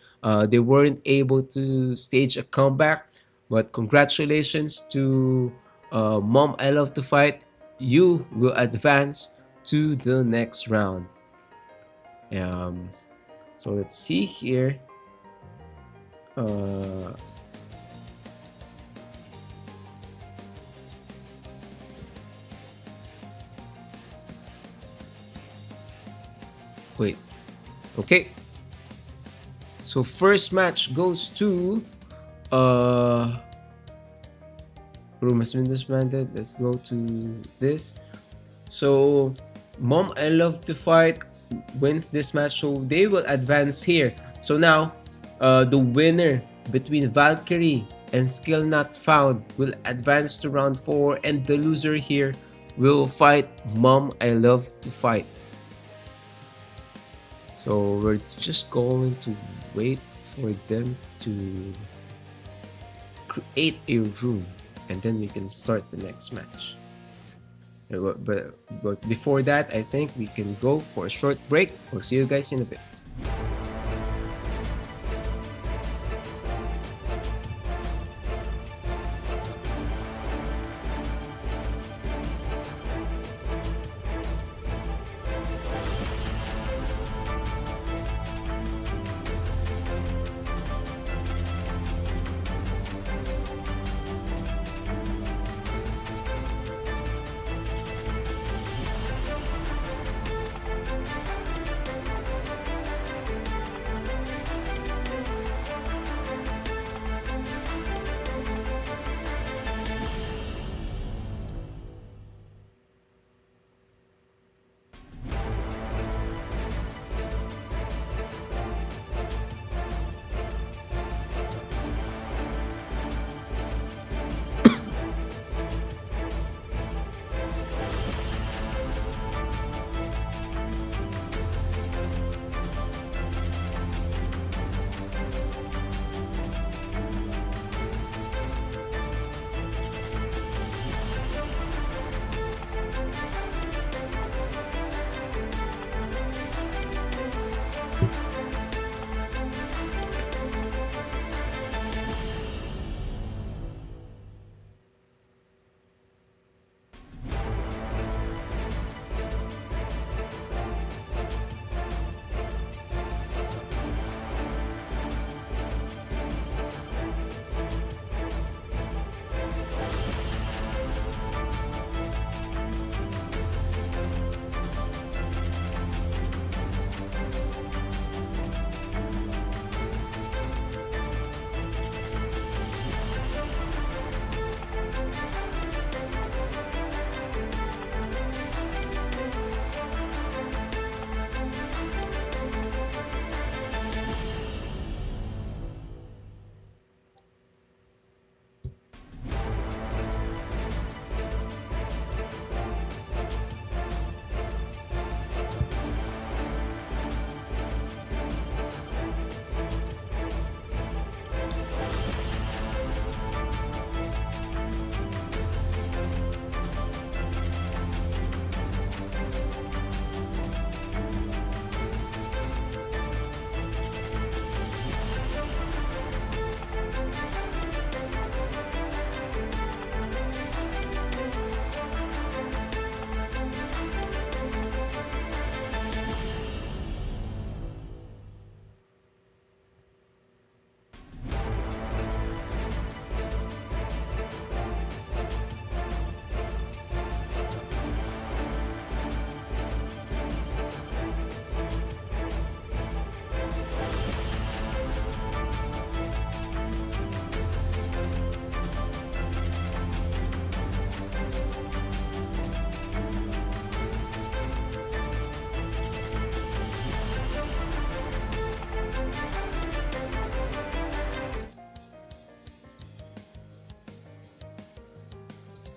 they weren't able to stage a comeback. But congratulations to Mom I Love to Fight. you will advance to the next round. So let's see here. Wait. Okay. So first match goes to room has been disbanded. Let's go to this. So Mom I Love to Fight wins this match, so they will advance here. So now the winner between Valkyrie and Skill Not Found will advance to round 4, and the loser here will fight Mom I Love to Fight. So we're just going to wait for them to create a room, and then we can start the next match. But before that, I think we can go for a short break. We'll see you guys in a bit.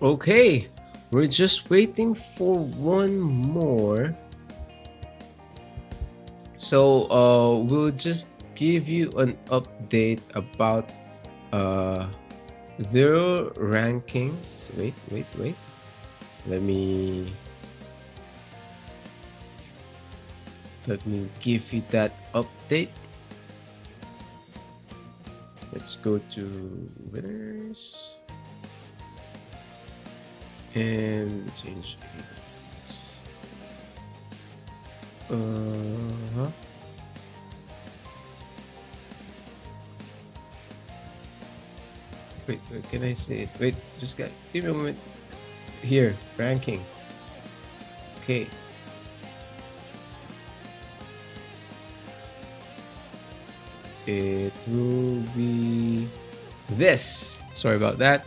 Okay, we're just waiting for one more. So we'll just give you an update about their rankings. Wait. Let me give you that update. Let's go to winners. And change. Uh-huh. Wait, wait, can I say it? Wait, just give me a moment. Here, ranking. Okay. It will be this. Sorry about that.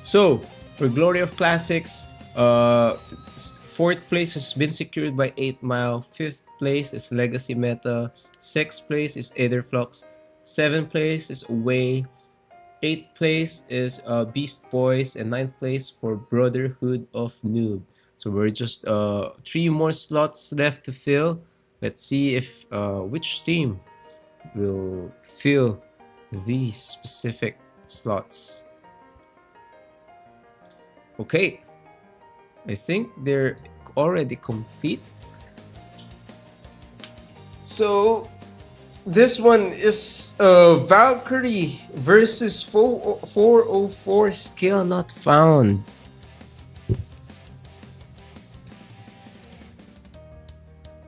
So, for Glory of Classics, fourth place has been secured by 8 Mile. Fifth place is Legacy Meta. Sixth place is Aetherflux. Seventh place is Away. Eighth place is Beast Boys. And ninth place for Brotherhood of Noob. So we're just 3 more slots left to fill. Let's see if which team will fill these specific slots. Okay, I think they're already complete. So this one is Valkyrie versus 404 skill not found.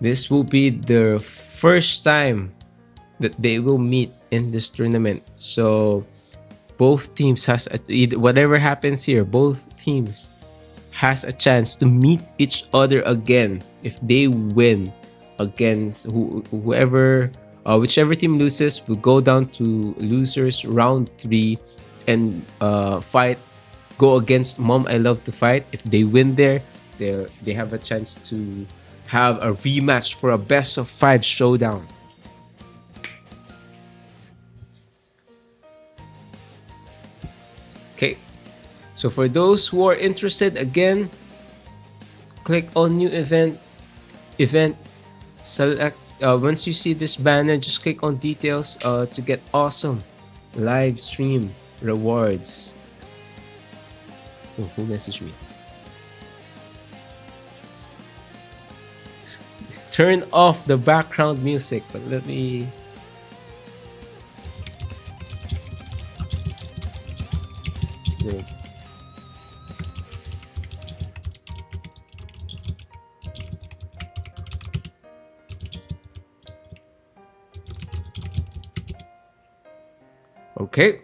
This will be the first time that they will meet in this tournament. So both teams has whatever happens here, both teams has a chance to meet each other again if they win against whoever whichever team loses will go down to losers round 3 and go against Mom I Love to Fight. If they win there, they have a chance to have a rematch for a best of 5 showdown. Okay, so for those who are interested, again, click on new event, select, once you see this banner, just click on details to get awesome live stream rewards. Oh, who messaged me? Turn off the background music, but let me... Good. Okay.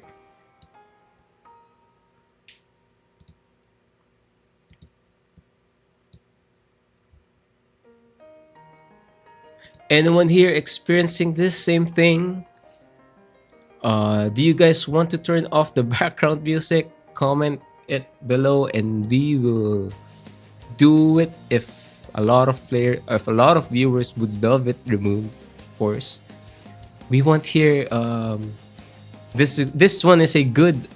Anyone here experiencing this same thing? Do you guys want to turn off the background music? Comment it below and we will do it if a lot of viewers would love it removed, of course. We want here this one is a good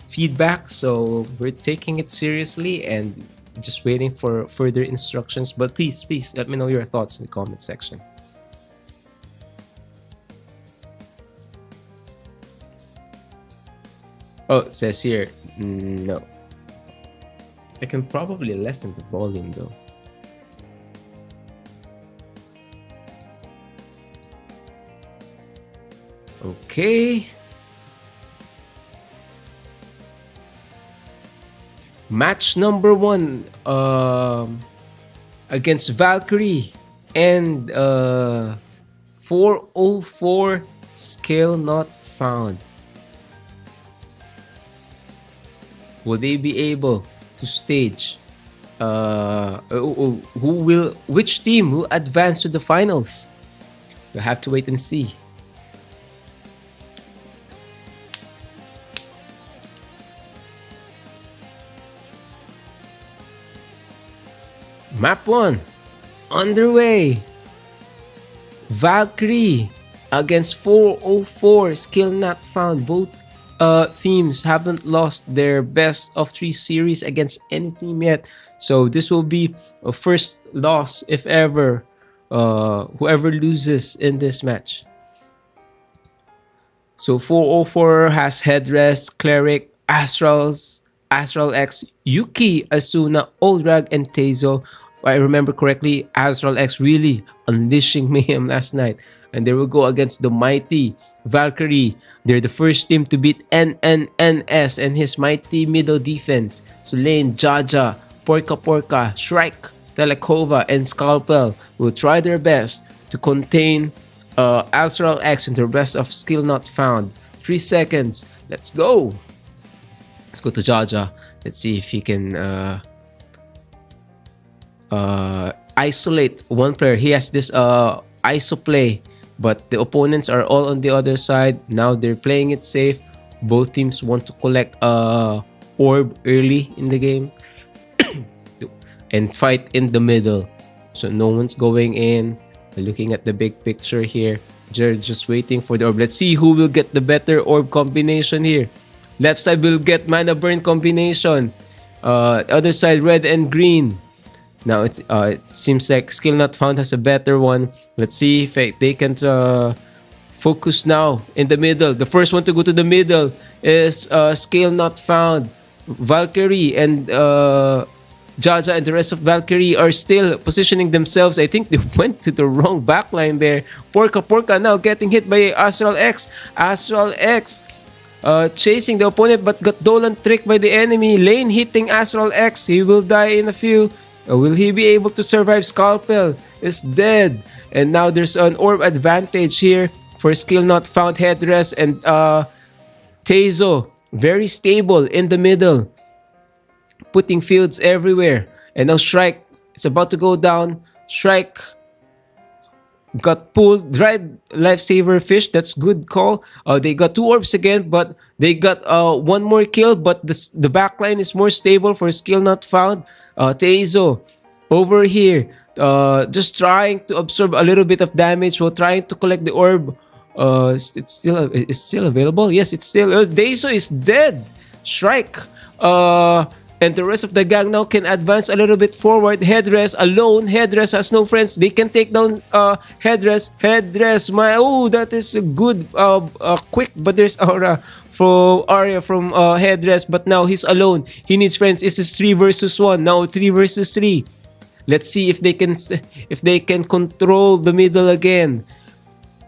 feedback, so we're taking it seriously and just waiting for further instructions. But please let me know your thoughts in the comment section. Oh, it says here, no. I can probably lessen the volume though. Okay. Match number 1 against Valkyrie and 404 skill not found. Will they be able to stage which team will advance to the finals? We'll have to wait and see. Map 1 underway. Valkyrie against 404 skill not found. Both teams haven't lost their best of 3 series against any team yet, so this will be a first loss if ever whoever loses in this match. So 404 has Headrest, Cleric, Astral X, Yuki, Asuna, Oldrag, and Teizo. I remember correctly, Astral X really unleashing mayhem last night. And they will go against the mighty Valkyrie. They're the first team to beat NNNS and his mighty middle defense. So Lane, Jaja, Porka, Shrike, Telekova, and Scalpel will try their best to contain Astral X and the rest of Skill Not Found. 3 seconds. Let's go. Let's go to Jaja. Let's see if he can isolate one player. He has this ISO play, but the opponents are all on the other side. Now they're playing it safe. Both teams want to collect orb early in the game and fight in the middle. So no one's going in. Looking at the big picture here. They're just waiting for the orb. Let's see who will get the better orb combination here. Left side will get mana burn combination. Other side red and green. Now it seems like Skill Not Found has a better one. Let's see if they can focus now in the middle. The first one to go to the middle is Skill Not Found. Valkyrie and Jaja and the rest of Valkyrie are still positioning themselves. I think they went to the wrong backline there. Porka now getting hit by Astral X. Astral X chasing the opponent but got Dolan tricked by the enemy. Lane hitting Astral X. He will die in a few. Will he be able to survive? Scalpel is dead. And now there's an orb advantage here for Skill Not Found, Headrest, and Teizo. Very stable in the middle. Putting fields everywhere. And now Shrike is about to go down. Shrike got pulled. Dried Lifesaver Fish. That's good call. They got 2 orbs again, but they got 1 more kill. But the backline is more stable for Skill Not Found. Teizo over here. Just trying to absorb a little bit of damage while trying to collect the orb. It's still available? Yes, it's still. Teizo is dead. Shrike. And the rest of the gang now can advance a little bit forward. Headrest alone. Headrest has no friends. They can take down Headrest. That is a good quick, but there's aura from Headrest. But now he's alone. He needs friends. This is 3 versus 1. Now 3 versus 3. Let's see if they can control the middle again.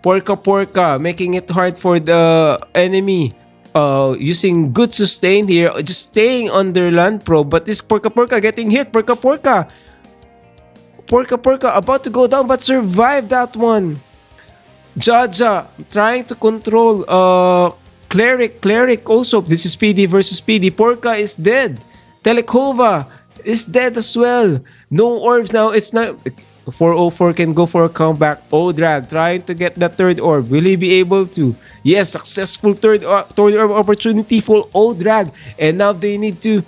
Porka making it hard for the enemy. Using good sustain here, just staying under land pro, but this Porka getting hit. Porka about to go down but survived that one. Jaja trying to control Cleric also. This is PD versus PD. Porka is dead. Telekova is dead as well. No orbs now. It's not 404 can go for a comeback. Drag trying to get the third orb. Will he be able to? Yes, successful third orb opportunity for Drag. And now they need to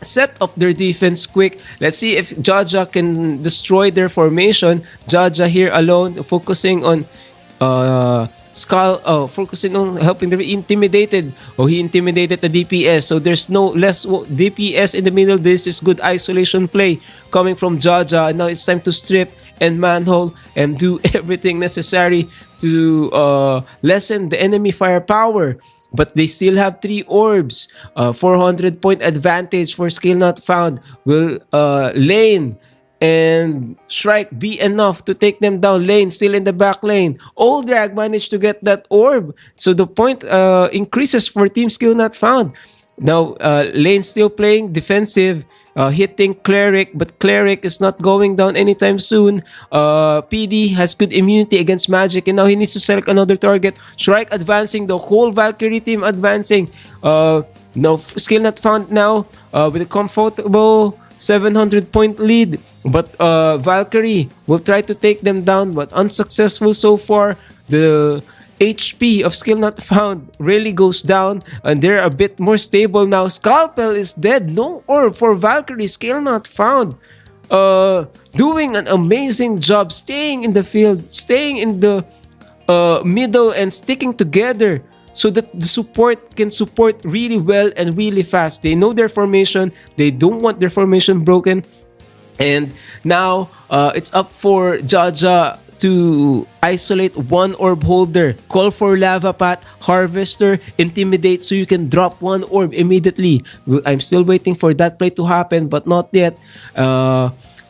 set up their defense quick. Let's see if Jaja can destroy their formation. Jaja here alone, focusing on focusing on helping them be intimidated. He intimidated the DPS, so there's no less DPS in the middle. This is good isolation play coming from Jaja. And now it's time to strip and manhole and do everything necessary to lessen the enemy firepower. But they still have 3 orbs. 400 point advantage for Skill Not Found. Will Lane and Shrike be enough to take them down? Lane still in the back lane. Drag managed to get that orb. So the point increases for Team Skill Not Found. Now Lane still playing defensive, hitting Cleric, but Cleric is not going down anytime soon. PD has good immunity against magic, and now he needs to select another target. Shrike advancing, the whole Valkyrie team advancing. Now Skill Not Found now with a comfortable 700 point lead, but Valkyrie will try to take them down, but unsuccessful so far. The HP of Skill Not Found really goes down, and they're a bit more stable now. Scalpel is dead. No orb for Valkyrie. Skill Not Found doing an amazing job staying in the field, staying in the middle and sticking together so that the support can support really well and really fast. They know their formation. They don't want their formation broken. And now it's up for Jaja to isolate 1 orb holder. Call for Lava Pat, Harvester, Intimidate, so you can drop 1 orb immediately. I'm still waiting for that play to happen, but not yet.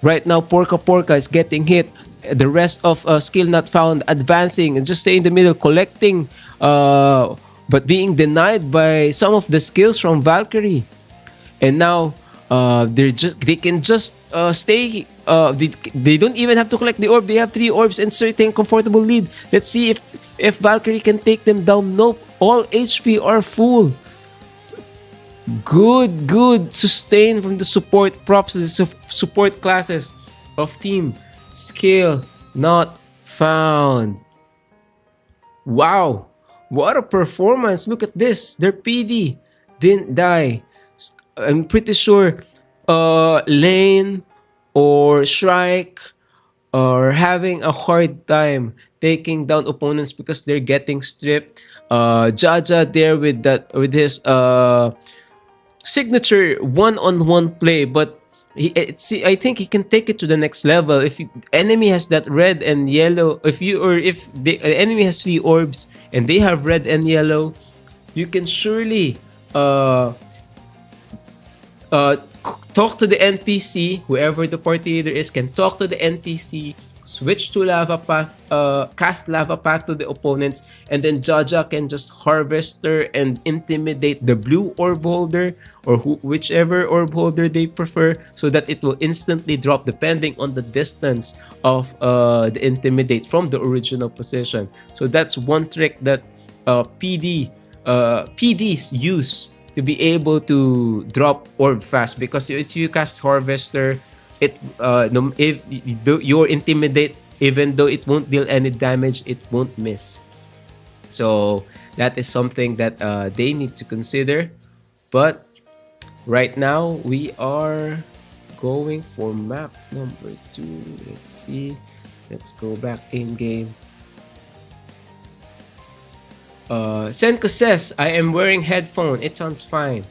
Right now, Porka Porka is getting hit. The rest of skill not found advancing and just stay in the middle, collecting, but being denied by some of the skills from Valkyrie. And now they can just stay. They don't even have to collect the orb. They have 3 orbs and certain comfortable lead. Let's see if Valkyrie can take them down. Nope, all HP are full. Good sustain from the support. Props to the support classes of team. Skill not found. Wow, what a performance. Look at this. Their PD didn't die. I'm pretty sure Lane or Shrike are having a hard time taking down opponents because they're getting stripped. Jaja there with his signature one-on-one play, but I think he can take it to the next level. If enemy has that red and yellow, if the enemy has 3 orbs and they have red and yellow, you can surely talk to the NPC. Whoever the party leader is can talk to the NPC, switch to lava path, cast lava path to the opponents, and then Jaja can just harvester and intimidate the blue orb holder or whichever orb holder they prefer, so that it will instantly drop depending on the distance of the intimidate from the original position. So that's one trick that PDs use to be able to drop orb fast, because if you cast harvester, if your intimidate, even though it won't deal any damage, it won't miss. So that is something that they need to consider. But right now we are going for map number 2. Let's see. Let's go back in game. Senko says, I am wearing headphone. It sounds fine.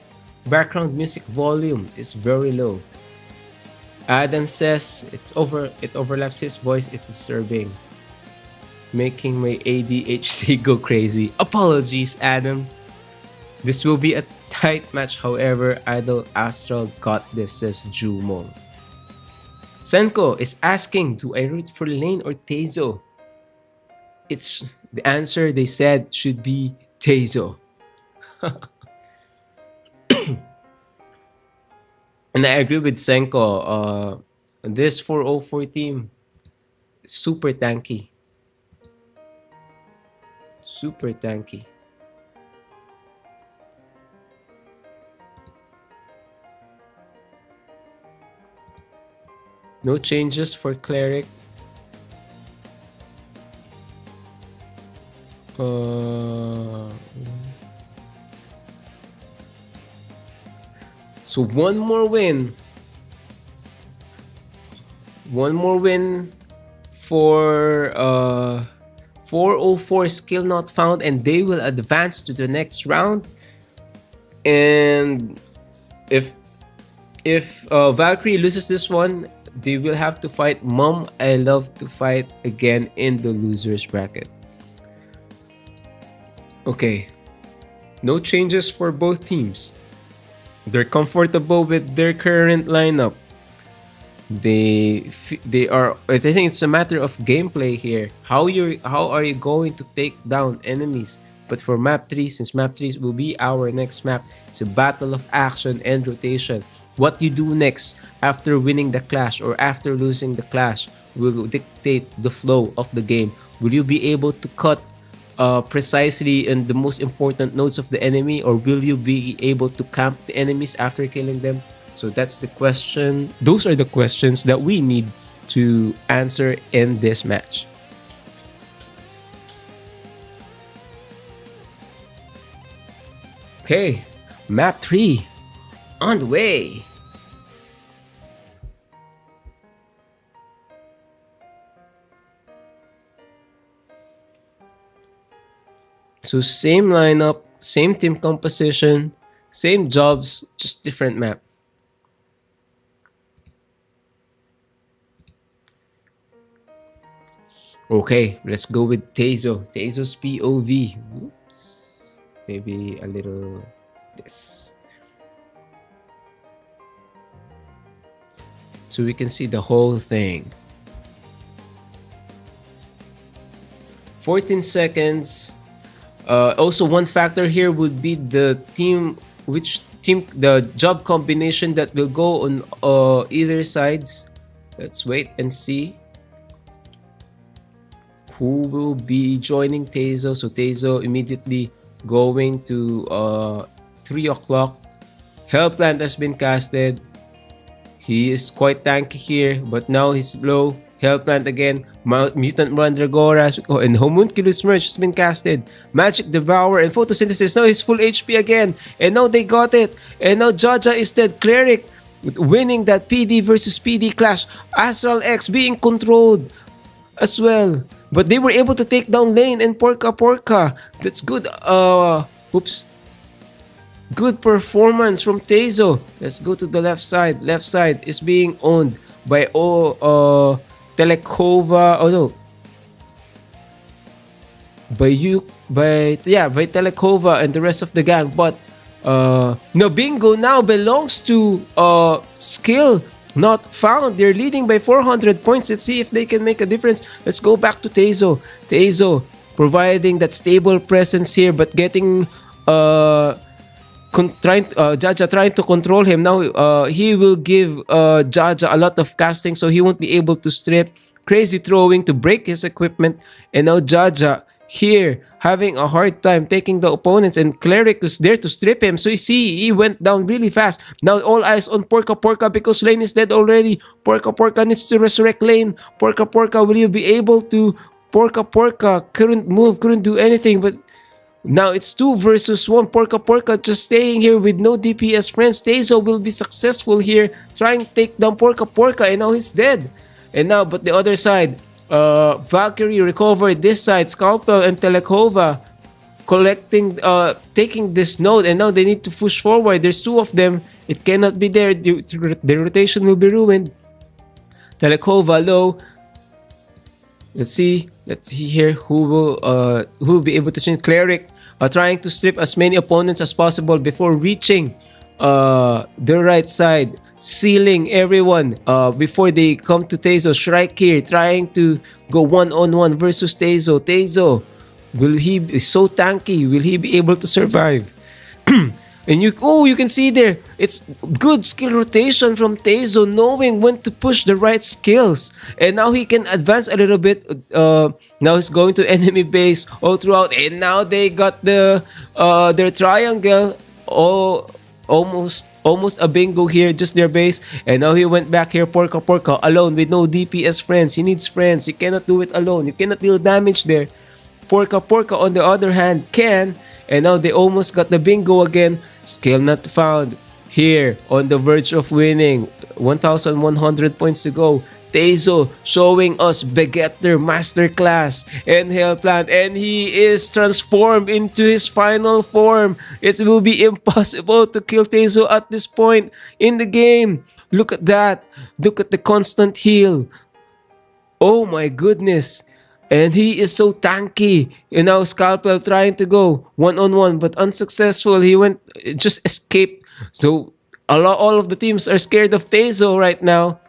Background music volume is very low. Adam says it overlaps his voice. It's disturbing, making my ADHD go crazy. Apologies, Adam. This will be a tight match. However, Idol Astral got this, says Jumo. Senko is asking, do I root for Lane or Teizo? It's the answer they said should be Teizo. And I agree with Senko. This 404 team, super tanky. Super tanky. No changes for Cleric. So one more win. One more win for 404 skill not found, and they will advance to the next round. And if Valkyrie loses this one, they will have to fight Mom I Love to Fight again in the losers bracket. Okay, no changes for both teams. They're comfortable with their current lineup. They are. I think it's a matter of gameplay here. How are you going to take down enemies? But for map 3, since map 3 will be our next map, it's a battle of action and rotation. What you do next after winning the clash or after losing the clash will dictate the flow of the game. Will you be able to cut precisely in the most important nodes of the enemy, or will you be able to camp the enemies after killing them? So that's the question. Those are the questions that we need to answer in this match. Okay, map 3 on the way. So same lineup, same team composition, same jobs, just different map. Okay, let's go with Teizo. Teizo's POV. Oops. Maybe a little this. so we can see the whole thing. 14 seconds. Also, one factor here would be the team, the job combination that will go on either sides. Let's wait and see who will be joining Tezo. So Tezo immediately going to 3 o'clock. Hellplant has been casted. He is quite tanky here, but now he's low. Hellplant again. Mutant Mandragora and Homunculus Merge has been casted. Magic Devourer and Photosynthesis. Now he's full HP again. And now they got it. And now Jaja is dead. Cleric winning that PD versus PD clash. Astral X being controlled as well. But they were able to take down Lane and Porka. That's good. Oops. Good performance from Tezo. Let's go to the left side. Left side is being owned by Telekova. Oh no. By Telekova and the rest of the gang. But no, Bingo now belongs to Skill Not Found. They're leading by 400 points. Let's see if they can make a difference. Let's go back to Tezo. Tezo providing that stable presence here, but getting Jaja trying to control him. Now he will give Jaja a lot of casting, so he won't be able to strip. Crazy throwing to break his equipment. And now Jaja here having a hard time taking the opponents, and Cleric is there to strip him. So you see, he went down really fast. Now all eyes on Porka because Lane is dead already. Porka needs to resurrect Lane. Porka, will you be able to? Porka couldn't move, couldn't do anything, but now it's 2 versus 1. Porka just staying here with no DPS friends. Tezo will be successful here, trying to take down Porka, and now he's dead. And now, but the other side, Valkyrie recovered this side. Scalpel and Telekova taking this node, and now they need to push forward. There's 2 of them. It cannot be there. The rotation will be ruined. Telekova low. Let's see here who will be able to change. Cleric trying to strip as many opponents as possible before reaching the right side, sealing everyone before they come to Tezo. Shrike here trying to go 1-on-1 versus Tezo. Tezo, will he be so tanky? Will he be able to survive? And you can see there, it's good skill rotation from Tezo, knowing when to push the right skills. And now he can advance a little bit. Now he's going to enemy base all throughout. And now they got their triangle. Almost a bingo here, just their base. And now he went back here, Porka alone with no DPS friends. He needs friends. He cannot do it alone. You cannot deal damage there. Porka on the other hand can. And now they almost got the bingo again. Skill Not Found here on the verge of winning. 1,100 points to go. Tezo showing us Begetter Masterclass and Hellplant, and he is transformed into his final form. It will be impossible to kill Tezo at this point in the game. Look at that. Look at the constant heal. Oh my goodness. And he is so tanky. You know, Scalpel trying to go 1-on-1 but unsuccessful. He just escaped. So all of the teams are scared of Tezo right now.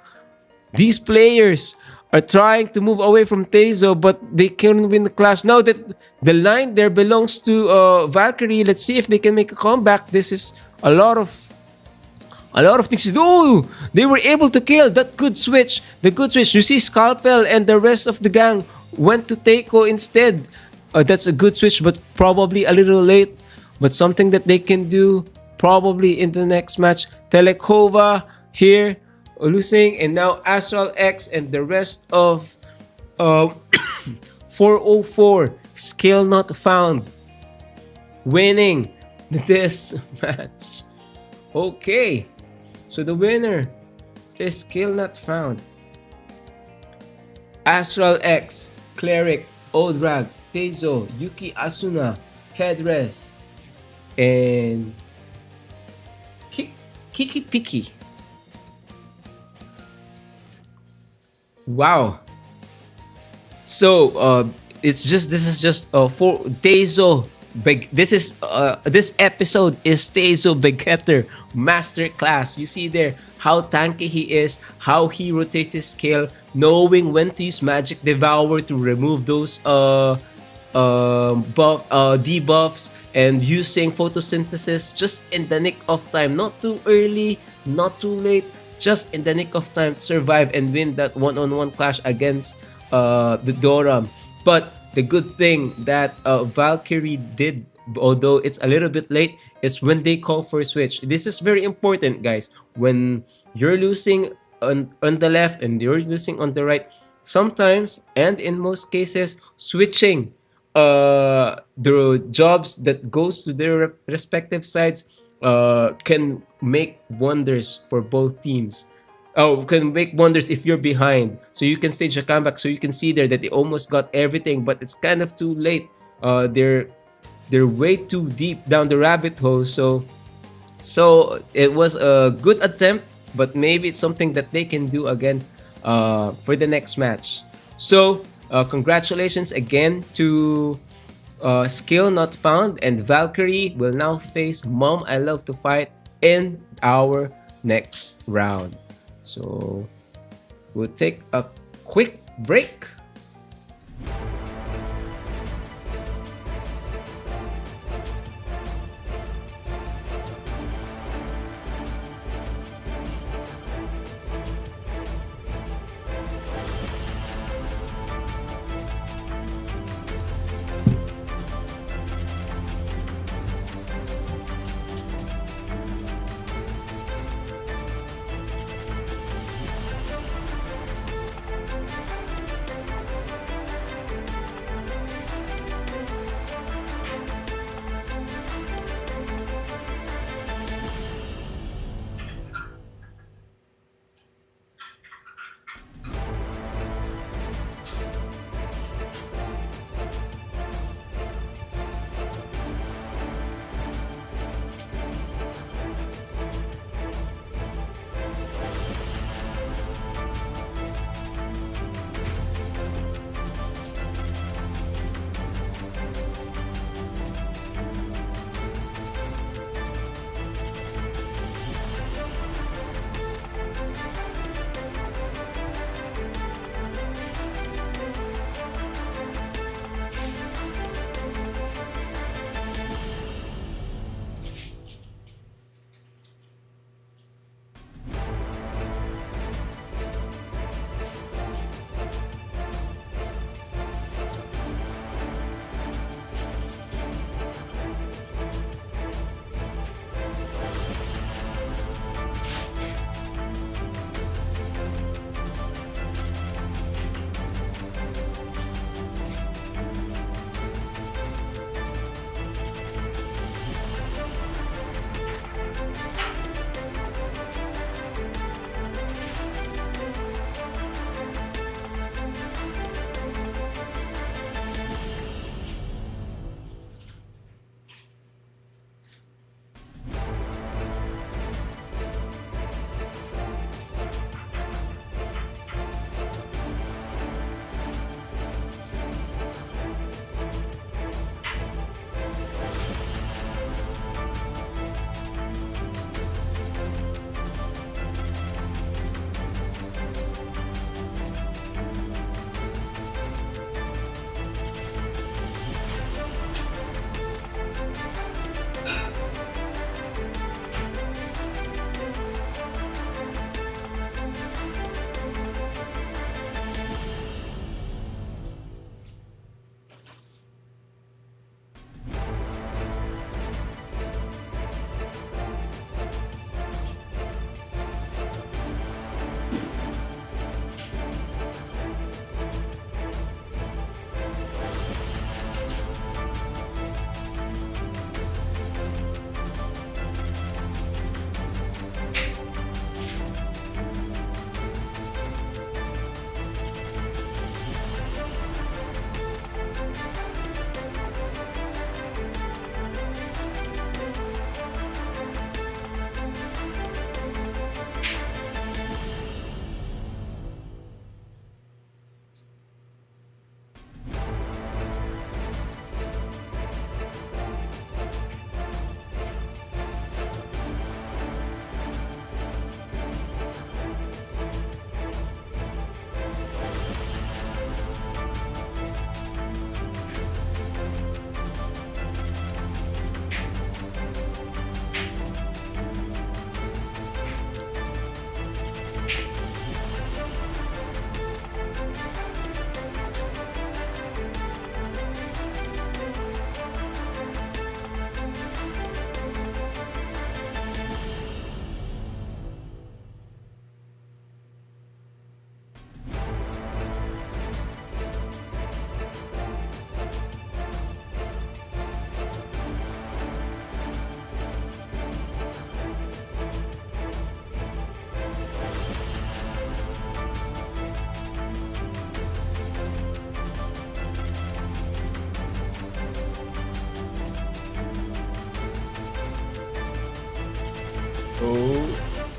These players are trying to move away from Tezo, but they can't win the clash. Now that the line there belongs to Valkyrie, let's see if they can make a comeback. This is a lot of things to do. They were able to kill that good switch. The good switch. You see Scalpel and the rest of the gang went to Teiko instead. That's a good switch, but probably a little late. But something that they can do probably in the next match. Telekova here losing, and now Astral X and the rest of 404 Skill Not Found winning this match. Okay, so the winner is Skill Not Found. Astral X, Cleric, Odrag, Tezo, Yuki Asuna, Headrest, and Kiki Piki. Wow. So this is just for Tezo This episode is Teizo Begetter Masterclass. You see there how tanky he is, how he rotates his skill, knowing when to use Magic Devour to remove those debuffs, and using photosynthesis just in the nick of time, not too early, not too late, just in the nick of time to survive and win that one-on-one clash against the Doram. But the good thing that Valkyrie did, although it's a little bit late, is when they call for a switch. This is very important, guys. When you're losing on the left and you're losing on the right, sometimes, and in most cases, switching the jobs that goes to their respective sides can make wonders for both teams. Oh, can make wonders if you're behind. So you can stage a comeback. So you can see there that they almost got everything, but it's kind of too late. They're way too deep down the rabbit hole. So it was a good attempt, but maybe it's something that they can do again for the next match. So congratulations again to Skill Not Found, and Valkyrie will now face Mom I Love to Fight in our next round. So we'll take a quick break.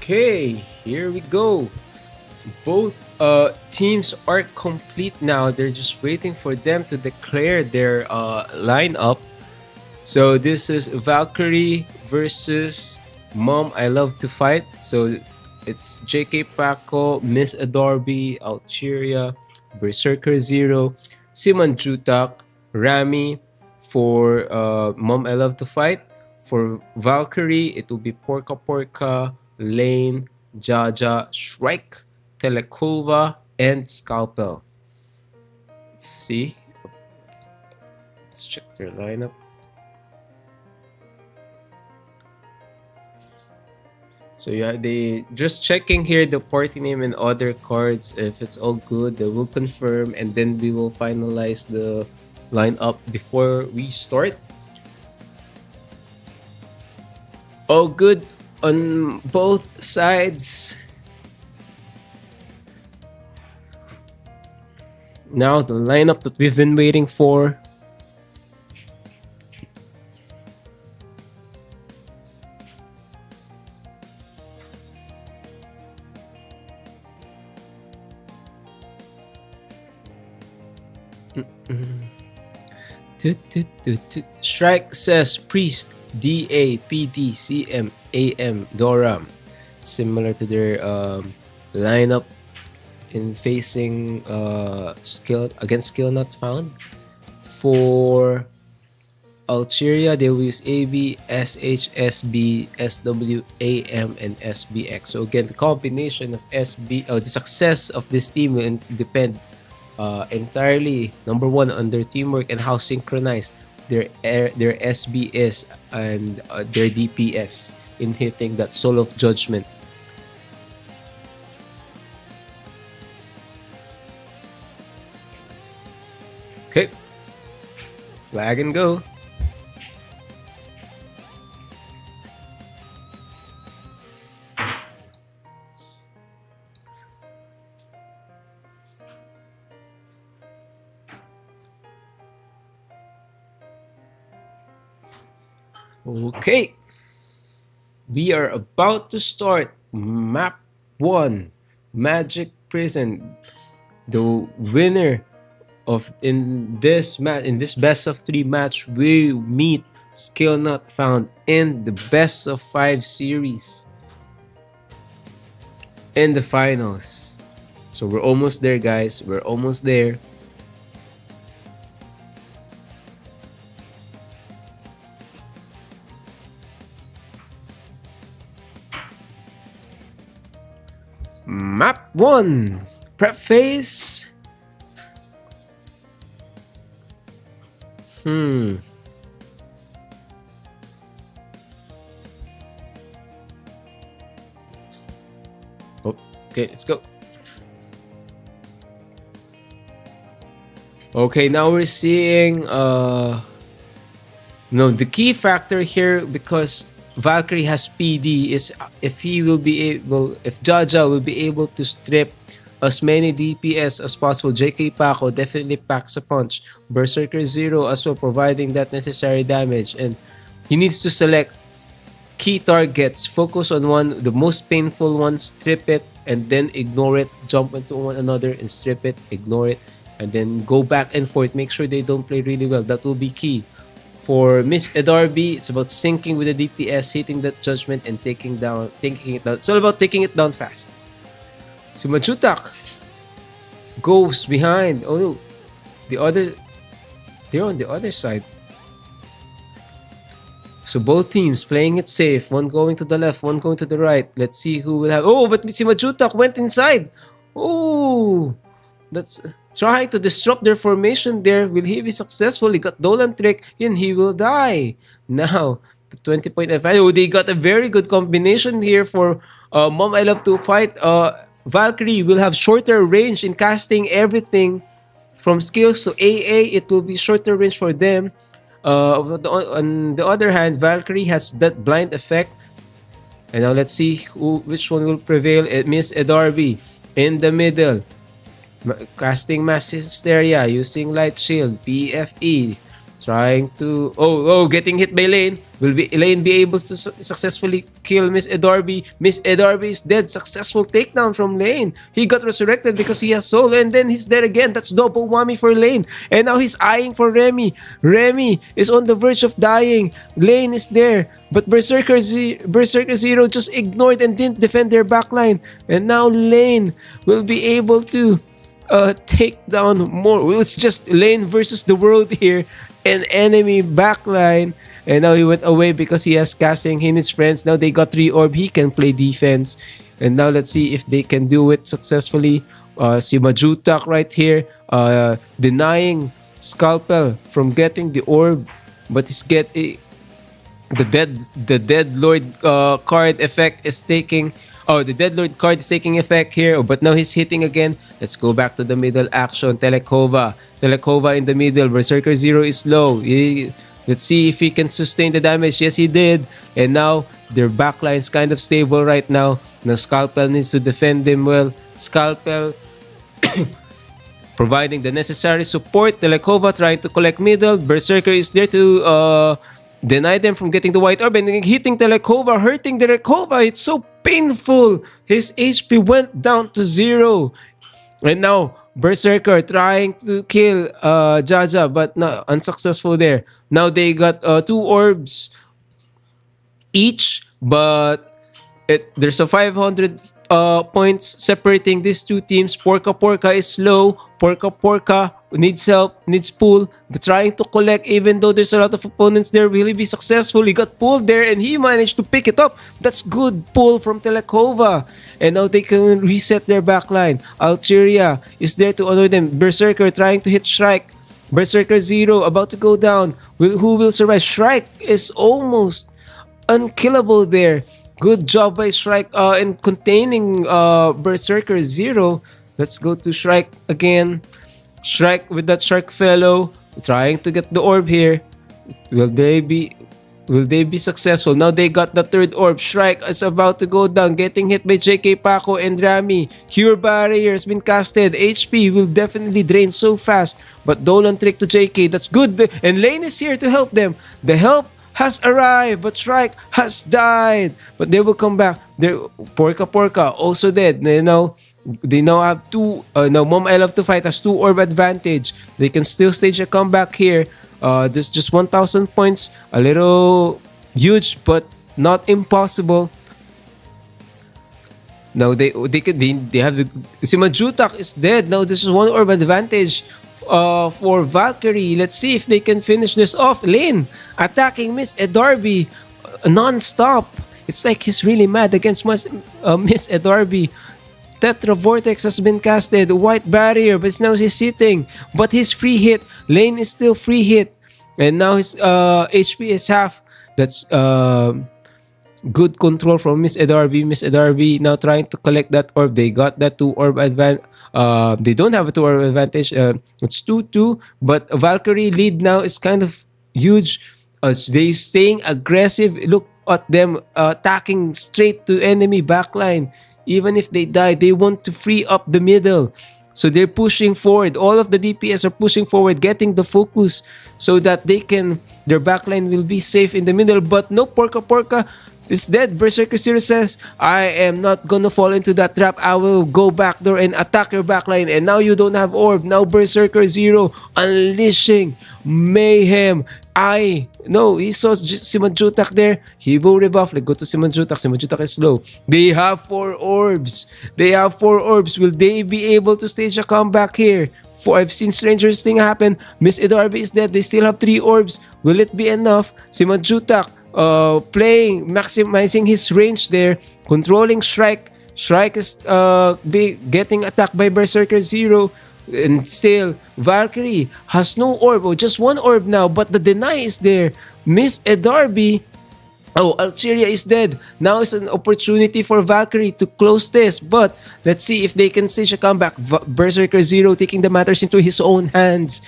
Okay, here we go. Both teams are complete now. They're just waiting for them to declare their lineup. So this is Valkyrie versus Mom I Love to Fight. So it's JK Paco, Miss Adorby, Algeria, Berserker Zero, Simon Jutak, Rami for Mom I Love to Fight. For Valkyrie, it will be Porka Porka, Lane, Jaja, Shrike, Telekova, and Scalpel. Let's see. Let's check their lineup. So yeah, they just checking here the party name and other cards. If it's all good, they will confirm, and then we will finalize the lineup before we start. All good on both sides. Now the lineup that we've been waiting for. Shrike says Priest, DA, PD, CM, AM, Doram. Similar to their lineup in facing skill against skill not found. For Algeria, they will use AB, SH, SB, SW, AM, and SBX. So again, the combination of SB, the success of this team will depend entirely, number one, on their teamwork and how synchronized their SB is and their DPS in hitting that Soul of Judgment. Okay, flag and go. Okay, we are about to start map 1, Magic Prison. The winner of in this best of 3 match will meet Skill Not Found in the best of 5 series in the finals. So we're almost there, guys. We're almost there. Map 1, prep phase. Okay, let's go. Okay, now we're seeing the key factor here, because Valkyrie has PD, is if Jaja will be able to strip as many DPS as possible. JK Paco definitely packs a punch. Berserker Zero as well, providing that necessary damage, and he needs to select key targets, focus on one, the most painful one, strip it, and then ignore it, jump into one another and strip it, ignore it, and then go back and forth. Make sure they don't play really well. That will be key. For Miss Adorby, it's about syncing with the DPS, hitting that judgment, and taking it down. It's all about taking it down fast. Si Majutak goes behind. Oh, they're on the other side. So both teams playing it safe. One going to the left, one going to the right. Let's see who will have. Oh, but si Majutak went inside. Oh, that's trying to disrupt their formation there. Will he be successful? He got Dolan trick and he will die. Now, the 20-point advantage. Oh, they got a very good combination here for Mom I Love to Fight. Valkyrie will have shorter range in casting everything from skills to AA. It will be shorter range for them. On the other hand, Valkyrie has that blind effect. And now let's see which one will prevail. Miss Adorby in the middle, casting Mass Hysteria using Light Shield. PFE trying to getting hit by Lane. Will Lane be able to successfully kill Miss Edorbi? Miss Edorbi is dead. Successful takedown from Lane. He got resurrected because he has soul, and then he's dead again. That's double whammy for Lane. And now he's eyeing for Remy. Remy is on the verge of dying. Lane is there, but Berserker Zero just ignored and didn't defend their backline. And now Lane will be able to take down more. It's just Lane versus the world here. An enemy backline. And now he went away because he has casting. He and his friends. Now they got 3 orb. He can play defense. And now let's see if they can do it successfully. Si Majutak right here denying Scalpel from getting the orb, but he's the Dead Lord card effect is taking. Oh, the Dead Lord card is taking effect here, but now he's hitting again. Let's go back to the middle action. Telekova in the middle. Berserker Zero is low. Let's see if he can sustain the damage. Yes, he did. And now their backline is kind of stable right now. Now Scalpel needs to defend them well. Scalpel providing the necessary support. Telekova trying to collect middle. Berserker is there to deny them from getting the white orb and hitting Telekova, hurting Telekova. It's so painful. His HP went down to 0. And now Berserker trying to kill Jaja, but not unsuccessful there. Now they got 2 orbs each, but there's a 500 points separating these two teams. Porka is slow. Porka needs help, needs pull, but trying to collect even though there's a lot of opponents there. Will he be successful? He got pulled there and he managed to pick it up. That's good pull from Telekova. And now they can reset their backline. Valkyria is there to honor them. Berserker trying to hit Shrike. Berserker Zero about to go down. Who will survive? Shrike is almost unkillable there. Good job by Shrike in containing Berserker Zero. Let's go to Shrike again. Shrike with that Shark fellow trying to get the orb here. Will they be successful? Now they got the 3rd orb. Shrike is about to go down, getting hit by JK Paco and Rami. Cure barrier has been casted. HP will definitely drain so fast, but Dolan trick to JK. That's good. And Lane is here to help them. The help has arrived, but Shrike has died. But they will come back. Porka also dead. They now have 2. Mom I Love to Fight has 2 orb advantage. They can still stage a comeback here. There's just 1,000 points. A little huge, but not impossible. Now they have the Simajutak is dead. Now this is 1 orb advantage for Valkyrie. Let's see if they can finish this off. Lane attacking Miss Edorbi non-stop. It's like he's really mad against Miss Edorbi. Tetra Vortex has been casted. White barrier, but now he's sitting. But he's free hit. Lane is still free hit. And now his HP is half. That's good control from Miss Edorbi. Miss Edorbi now trying to collect that orb. They got that 2 orb advantage. They don't have a 2 orb advantage. It's 2-2. But Valkyrie lead now is kind of huge. They staying aggressive. Look at them attacking straight to enemy backline. Even if they die, they want to free up the middle. So they're pushing forward. All of the DPS are pushing forward, getting the focus so that their backline will be safe in the middle. But no, Porka is dead. Berserker Zero says, I am not gonna fall into that trap. I will go backdoor and attack your backline. And now you don't have orb. Now Berserker Zero unleashing mayhem. He saw Simajutak there. He will rebuff. Let's go to Simajutak. Simajutak is slow. They have 4 orbs. Will they be able to stage a comeback here? I've seen strangest thing happen. Miss Edorbi is dead. They still have 3 orbs. Will it be enough? Simajutak maximizing his range there. Controlling Shrike. Shrike is getting attacked by Berserker Zero. And still, Valkyrie has no orb, just 1 orb now, but the deny is there. Miss Edorbi, Valkyria is dead. Now is an opportunity for Valkyrie to close this, but let's see if they can stage a comeback. Berserker Zero taking the matters into his own hands.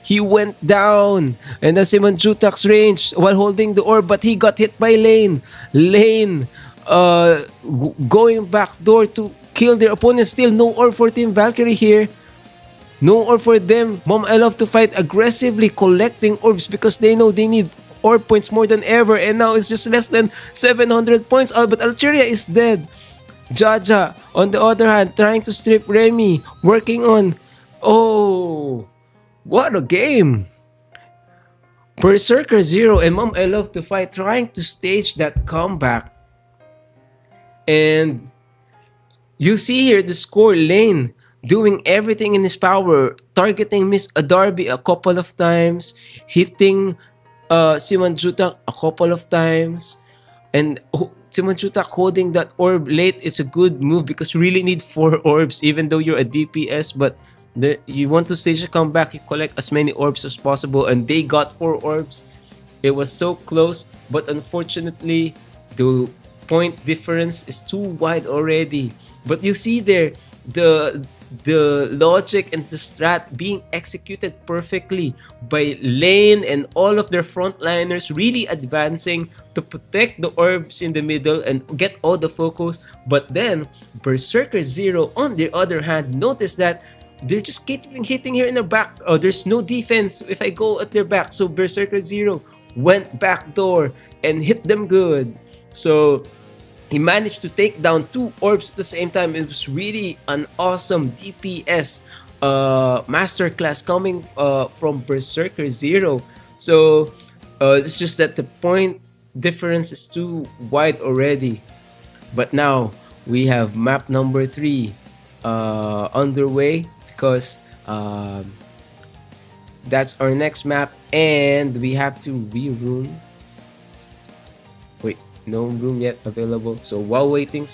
He went down, and that's Simajutak's range while holding the orb, but he got hit by Lane. Going back door to kill their opponents. Still no orb for Team Valkyrie here. No orb for them. Mom I Love to Fight aggressively collecting orbs because they know they need orb points more than ever, and now it's just less than 700 points. Oh, but Algeria is dead. Jaja, on the other hand, trying to strip Remy, working on... Oh, what a game! Berserker Zero and Mom I Love to Fight trying to stage that comeback. And you see here the score Lane doing everything in his power, targeting Miss Adarby a couple of times, hitting Simon Jutak a couple of times, and Simon Jutak holding that orb late is a good move because you really need 4 orbs even though you're a DPS, but you want to stage a comeback, you collect as many orbs as possible, and they got 4 orbs. It was so close, but unfortunately the point difference is too wide already. But you see there the logic and the strat being executed perfectly by Lane and all of their frontliners really advancing to protect the orbs in the middle and get all the focus. But then Berserker Zero on the other hand, notice that they're just keeping hitting here in the back. Oh, there's no defense if I go at their back. So Berserker Zero went backdoor and hit them good. So he managed to take down 2 orbs at the same time. It was really an awesome DPS masterclass coming from Berserker Zero. So it's just that the point difference is too wide already. But now we have map number 3 underway because that's our next map, and we have to re-room. Wait, no room yet available. So while waiting,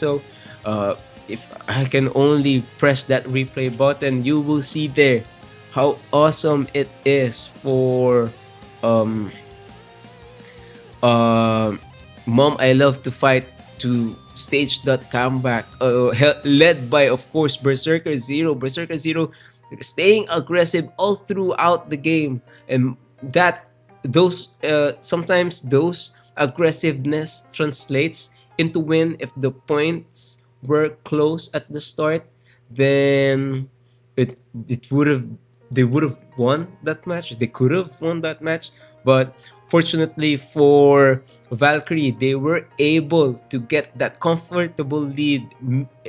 if I can only press that replay button, you will see there how awesome it is for Mom I Love to Fight to stage that comeback, led by of course Berserker Zero. Berserker Zero staying aggressive all throughout the game, and that those sometimes those aggressiveness translates into win. If the points were close at the start, then it would have they would have won that match. They could have won that match, but fortunately for Valkyrie, they were able to get that comfortable lead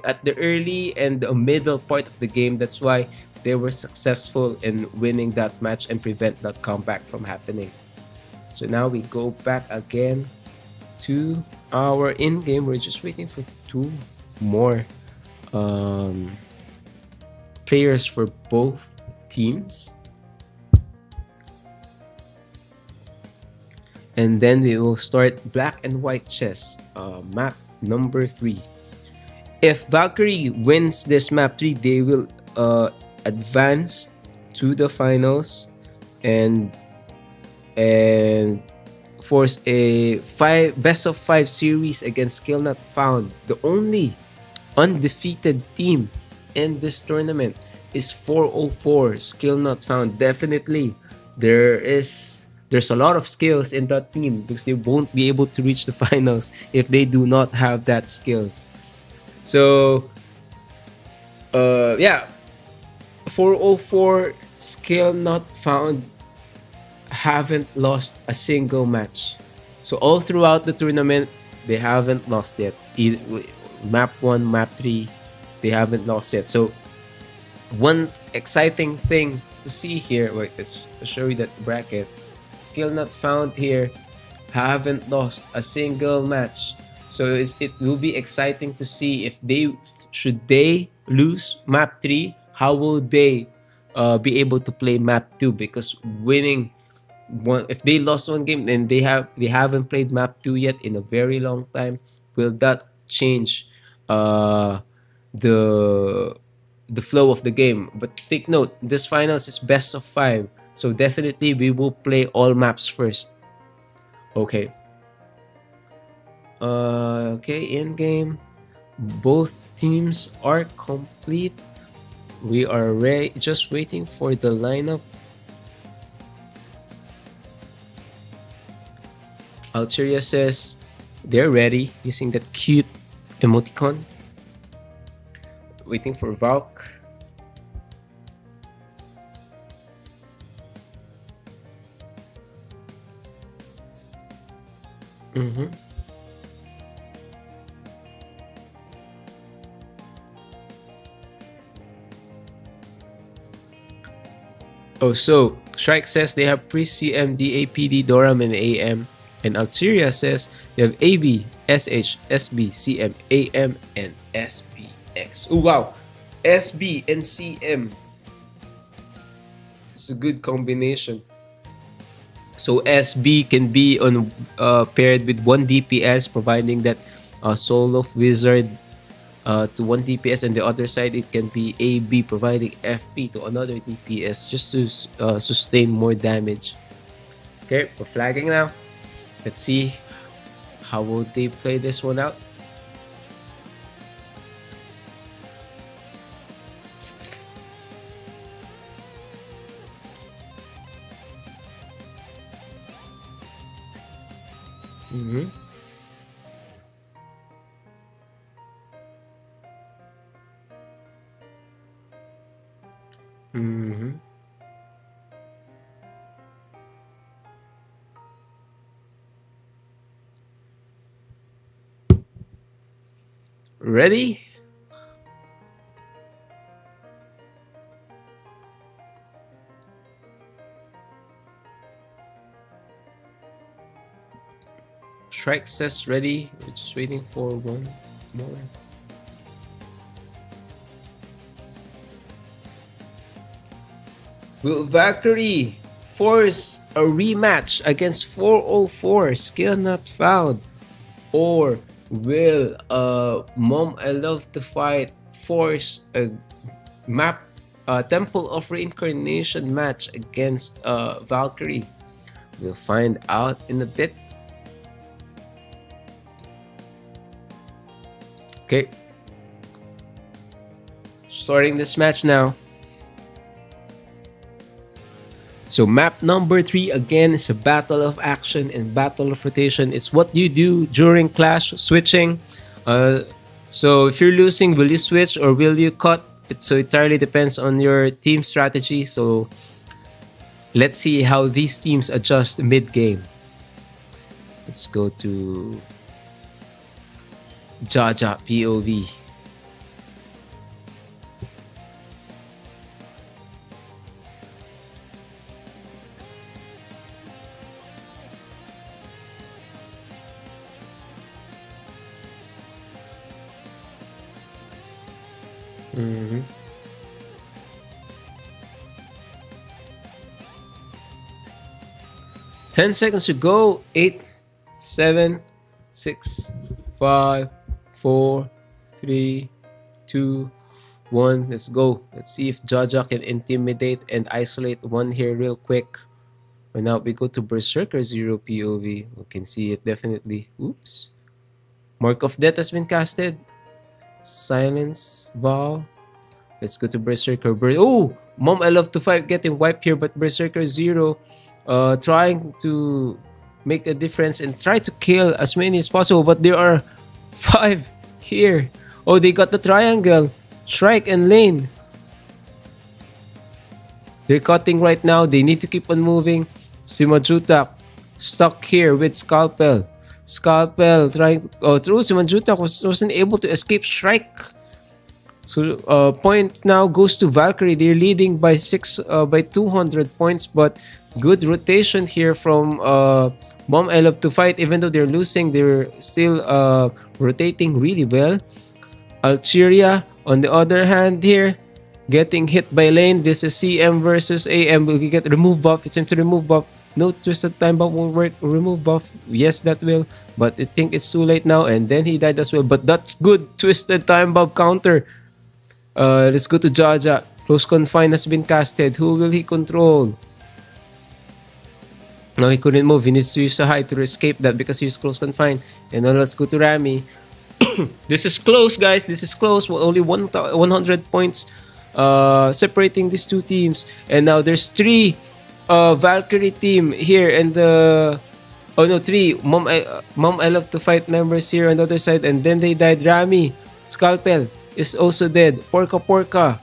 at the early and the middle part of the game. That's why they were successful in winning that match and prevent that comeback from happening. So now we go back again to our in-game. We're just waiting for 2 more players for both teams. And then we will start black and white chess, map number 3. If Valkyrie wins this map 3, they will advance to the finals and force a best of 5 series against Skill Not Found. The only undefeated team in this tournament is 404 Skill Not Found. Definitely there's a lot of skills in that team because they won't be able to reach the finals if they do not have that skills. So 404 Skill Not Found haven't lost a single match. So all throughout the tournament, they haven't lost yet. Map 1, map 3, they haven't lost yet. So one exciting thing to see here, wait, let's show you that bracket. Skill Not Found here haven't lost a single match. So it will be exciting to see if should they lose map 3, how will they be able to play map 2, because winning one, if they lost one game, then they haven't played map 2 yet in a very long time. Will that change the flow of the game? But take note, this finals is best of 5, so definitely we will play all maps first. Okay, in game both teams are complete. We are just waiting for the lineup. Algeria says they're ready using that cute emoticon. Waiting for Valk. Mm-hmm. Oh, so Shrike says they have Priest, CM, DA, PD, Doram, and AM. And Algeria says they have AB, SH, SB, CM, AM, and SPX. Oh, wow. SB and CM. It's a good combination. So SB can be on paired with one DPS, providing that Soul of Wizard to one DPS, and the other side it can be AB providing FP to another DPS just to sustain more damage. Okay, we're flagging now. Let's see how will they play this one out. Mm-hmm. Mm-hmm. Ready? Shrike says ready. We're just waiting for one more. Will VALKYRIE force a rematch against 404 skill not found? Or will Mom I Love to Fight force a map Temple of Reincarnation match against VALKYRIE? We'll find out in a bit. Okay. Starting this match now. So map number 3 again is a battle of action and battle of rotation. It's what you do during clash switching. So if you're losing, will you switch or will you cut? So it entirely depends on your team strategy. So let's see how these teams adjust mid-game. Let's go to Jaja POV. Mm-hmm. Ten seconds to go. 8, 7, 6, 5, 4, 3, 2, 1. Let's go. Let's see if Jaja can intimidate and isolate one here real quick. And now we go to Berserker 0 POV. We can see it definitely. Oops. Mark of Death has been casted. Silence Val. Let's go to Berserker. Oh! Mom I Love to Fight getting wiped here, but Berserker 0 trying to make a difference and try to kill as many as possible, but there are 5 here. Oh, they got the triangle. Shrike and Lane. They're cutting right now. They need to keep on moving. Simajutak stuck here with Scalpel. Scalpel trying through. Simajutak wasn't able to escape Shrike. So point now goes to VALKYRIE. They're leading by 200 points, but good rotation here from Mom I Love to Fight. Even though they're losing, they're still rotating really well. Algeria, on the other hand here, getting hit by Lane. This is CM versus AM. Will he get remove buff? It's time to remove buff. No, Twisted Time Bomb won't work. Remove buff. Yes, that will. But I think it's too late now. And then he died as well. But that's good. Twisted Time Bomb counter. Let's go to Jaja. Close Confine has been casted. Who will he control? No, he couldn't move. He needs to use a high to escape that because he's close confined. And now let's go to Rami. This is close, guys. This is close. Only 100 points separating these two teams. And now there's 3 VALKYRIE team here and the... Oh no, 3 Mom I Love to Fight members here on the other side. And then they died. Rami. Scalpel is also dead. Porka.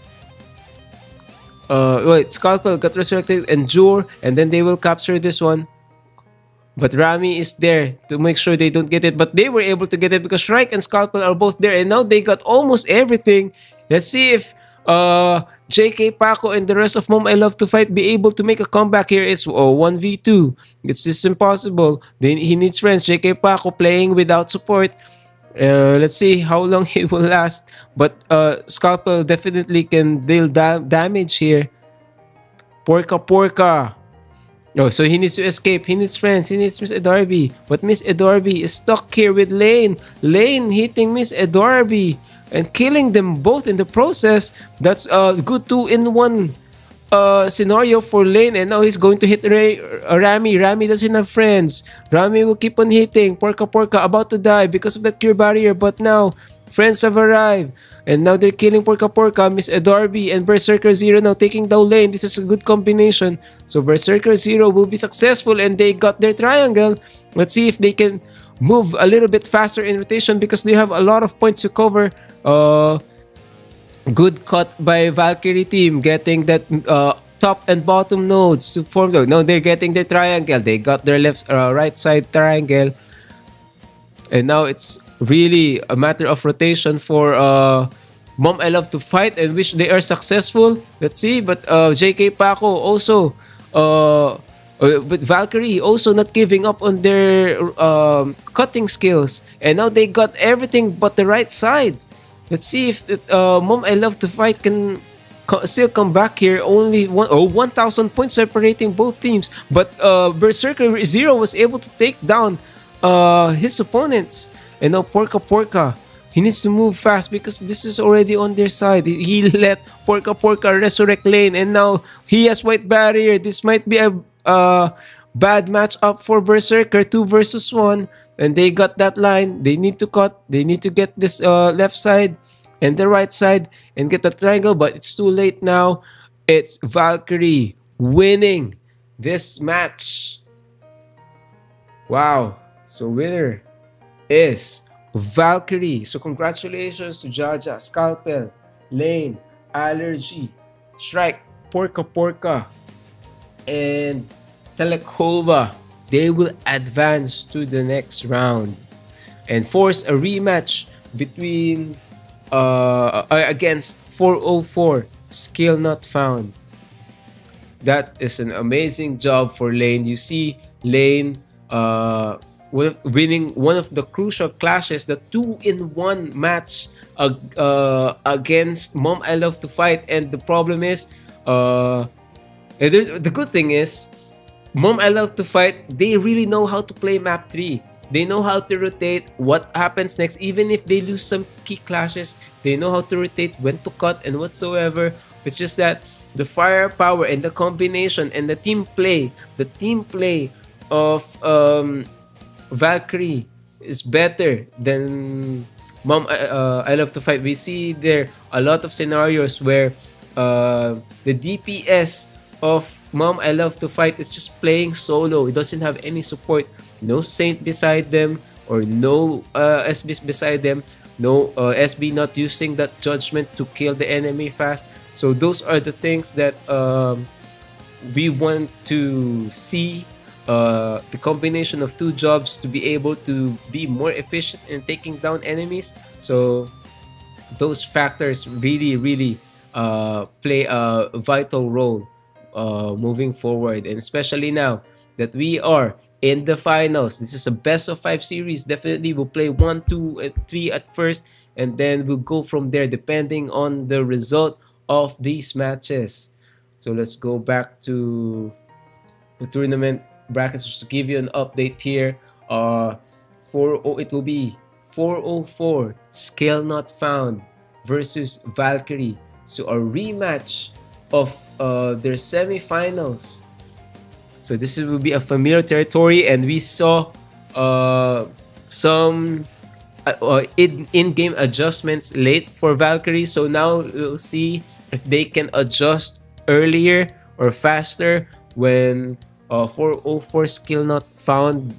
Wait, Scalpel got resurrected and Jur, and then they will capture this one. But Rami is there to make sure they don't get it. But they were able to get it because Shrike and Scalpel are both there. And now they got almost everything. Let's see if JK, Paco, and the rest of Mom I Love to Fight be able to make a comeback here. It's 1v2. It's just impossible. He needs friends. JK Paco playing without support. Let's see how long he will last. But Scalpel definitely can deal damage here. Porka. Oh, so he needs to escape. He needs friends. He needs Miss Edorby. But Miss Edorby is stuck here with Lane. Lane hitting Miss Edorby and killing them both in the process. That's a good 2-in-1 scenario for Lane. And now he's going to hit Rami. Rami doesn't have friends. Rami will keep on hitting. Porka about to die because of that cure barrier. But now friends have arrived. And now they're killing Porka, Miss Edorby, and Berserker Zero now taking down Lane. This is a good combination. So Berserker Zero will be successful and they got their triangle. Let's see if they can move a little bit faster in rotation because they have a lot of points to cover. Good cut by Valkyrie team getting that top and bottom nodes to form. No, they're getting their triangle. They got their right side triangle. And now it's really a matter of rotation for Mom I Love to Fight and wish they are successful. Let's see. But JK Paco also but Valkyrie also not giving up on their cutting skills. And now they got everything but the right side. Let's see if Mom I Love to Fight can still come back here. Only 1,000 points separating both teams. But Berserker Zero was able to take down his opponents. And now Porka, he needs to move fast because this is already on their side. He let Porka resurrect Lane, and now he has white barrier. This might be a bad matchup for Berserker, 2 versus 1. And they got that line. They need to cut. They need to get this left side and the right side and get the triangle, but it's too late now. It's Valkyrie winning this match. Wow. So winner is Valkyrie. So congratulations to Jaja, Scalpel, Lane, Allergy, Shrike, Porka, and Telekova. They will advance to the next round and force a rematch between against 404 Skill Not Found. That is an amazing job for Lane. You see Lane winning one of the crucial clashes, the 2-in-1 match against Mom I Love to Fight. And the problem is, the good thing is, Mom I Love to Fight, they really know how to play map 3. They know how to rotate, what happens next. Even if they lose some key clashes, they know how to rotate, when to cut, and whatsoever. It's just that the firepower and the combination and the team play of Valkyrie is better than Mom I Love to Fight. We see there a lot of scenarios where the DPS of Mom I Love to Fight is just playing solo. It doesn't have any support. No Saint beside them or no SB beside them. No SB not using that judgment to kill the enemy fast. So those are the things that we want to see. The combination of 2 jobs to be able to be more efficient in taking down enemies. So those factors really play a vital role moving forward, and especially now that we are in the finals. This is a best of 5 series. Definitely we'll play 1, 2, and 3 at first, and then we'll go from there depending on the result of these matches. So let's go back to the tournament brackets just to give you an update here. It will be 404 Skill Not Found versus Valkyrie. So a rematch of their semifinals. So this will be a familiar territory, and we saw some in-game adjustments late for Valkyrie. So now we'll see if they can adjust earlier or faster when 404 Skill Not Found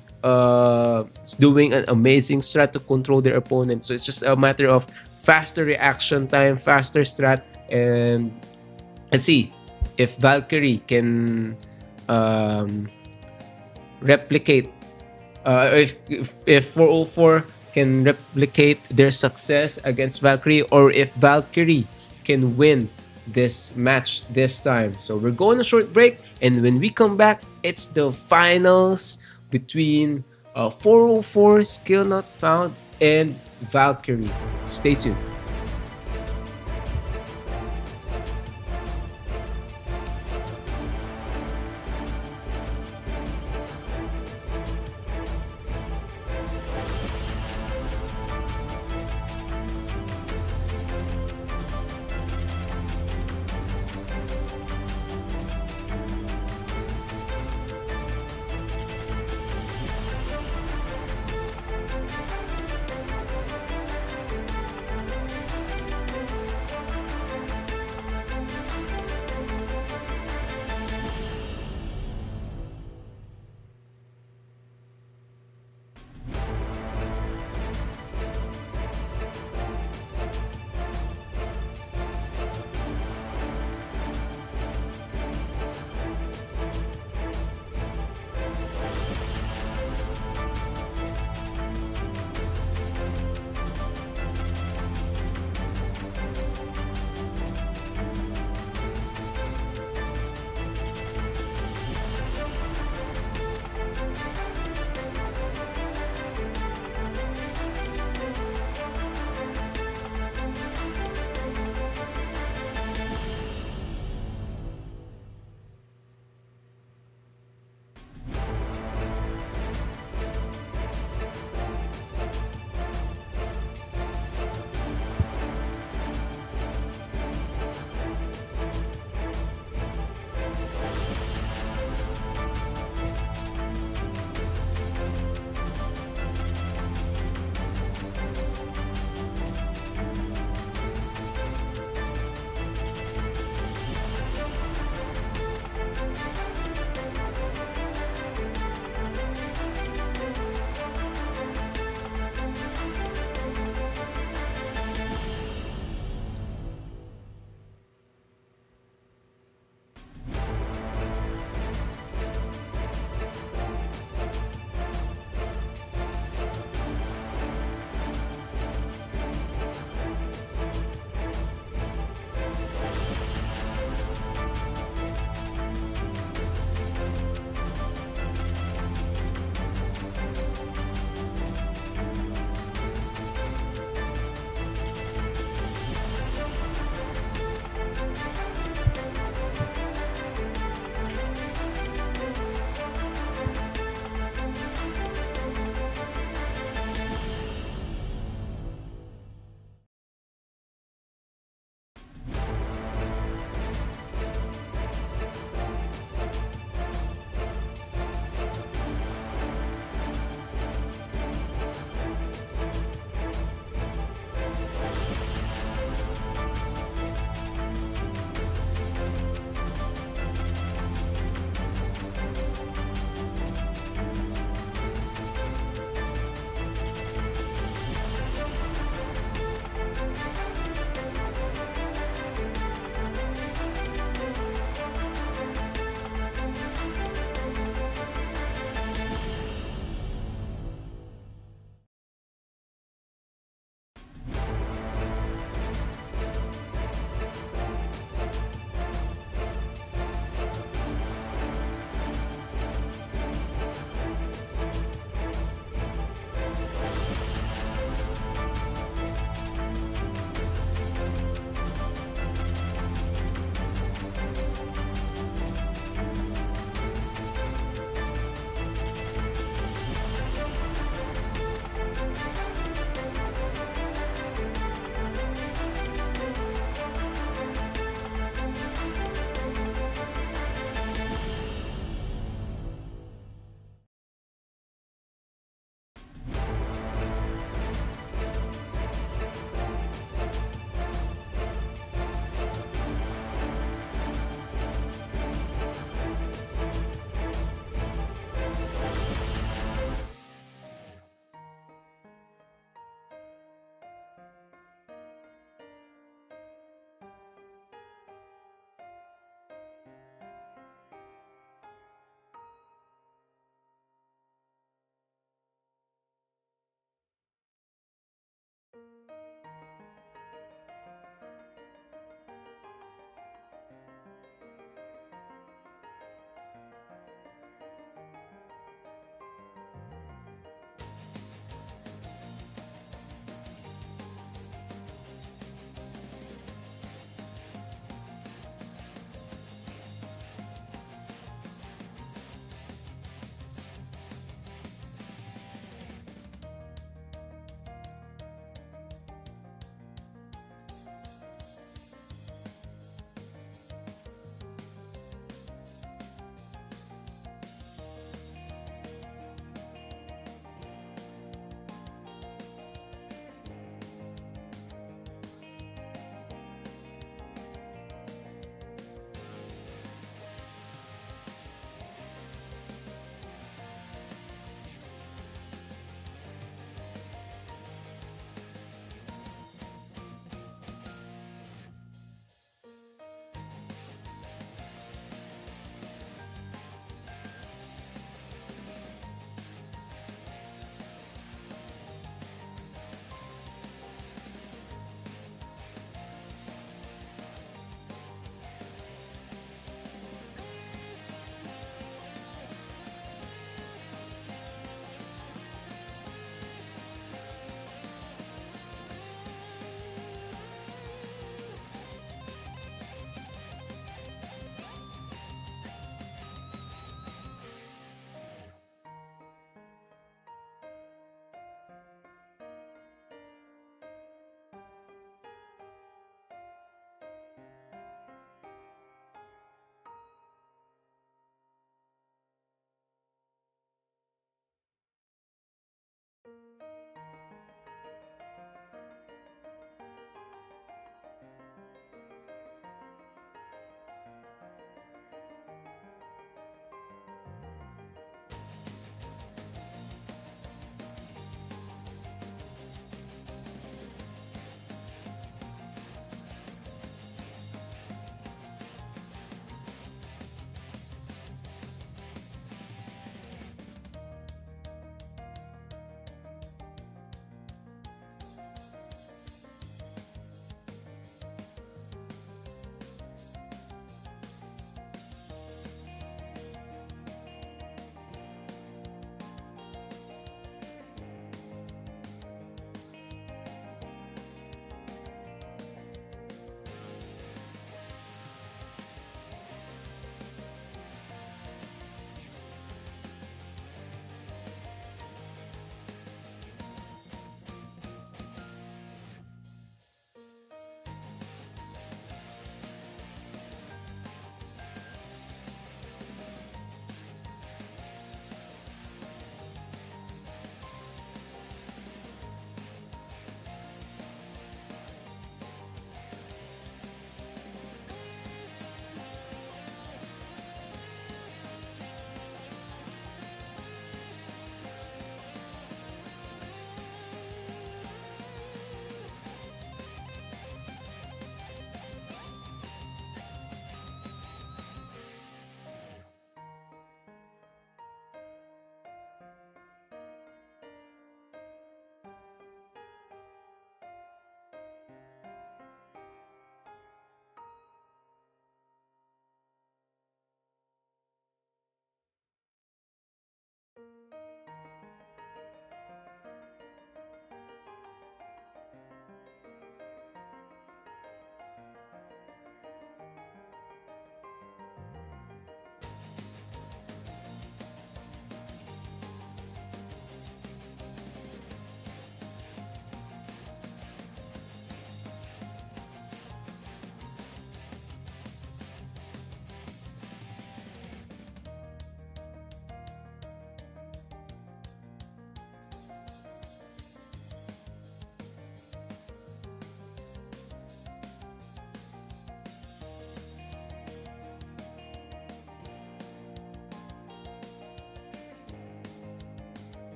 is doing an amazing strat to control their opponent. So it's just a matter of faster reaction time, faster strat, and let's see if Valkyrie can replicate If 404 can replicate their success against Valkyrie, or if Valkyrie can win this match this time. So we're going a short break, and when we come back, it's the finals between 404 Skill Not Found and Valkyrie. Stay tuned.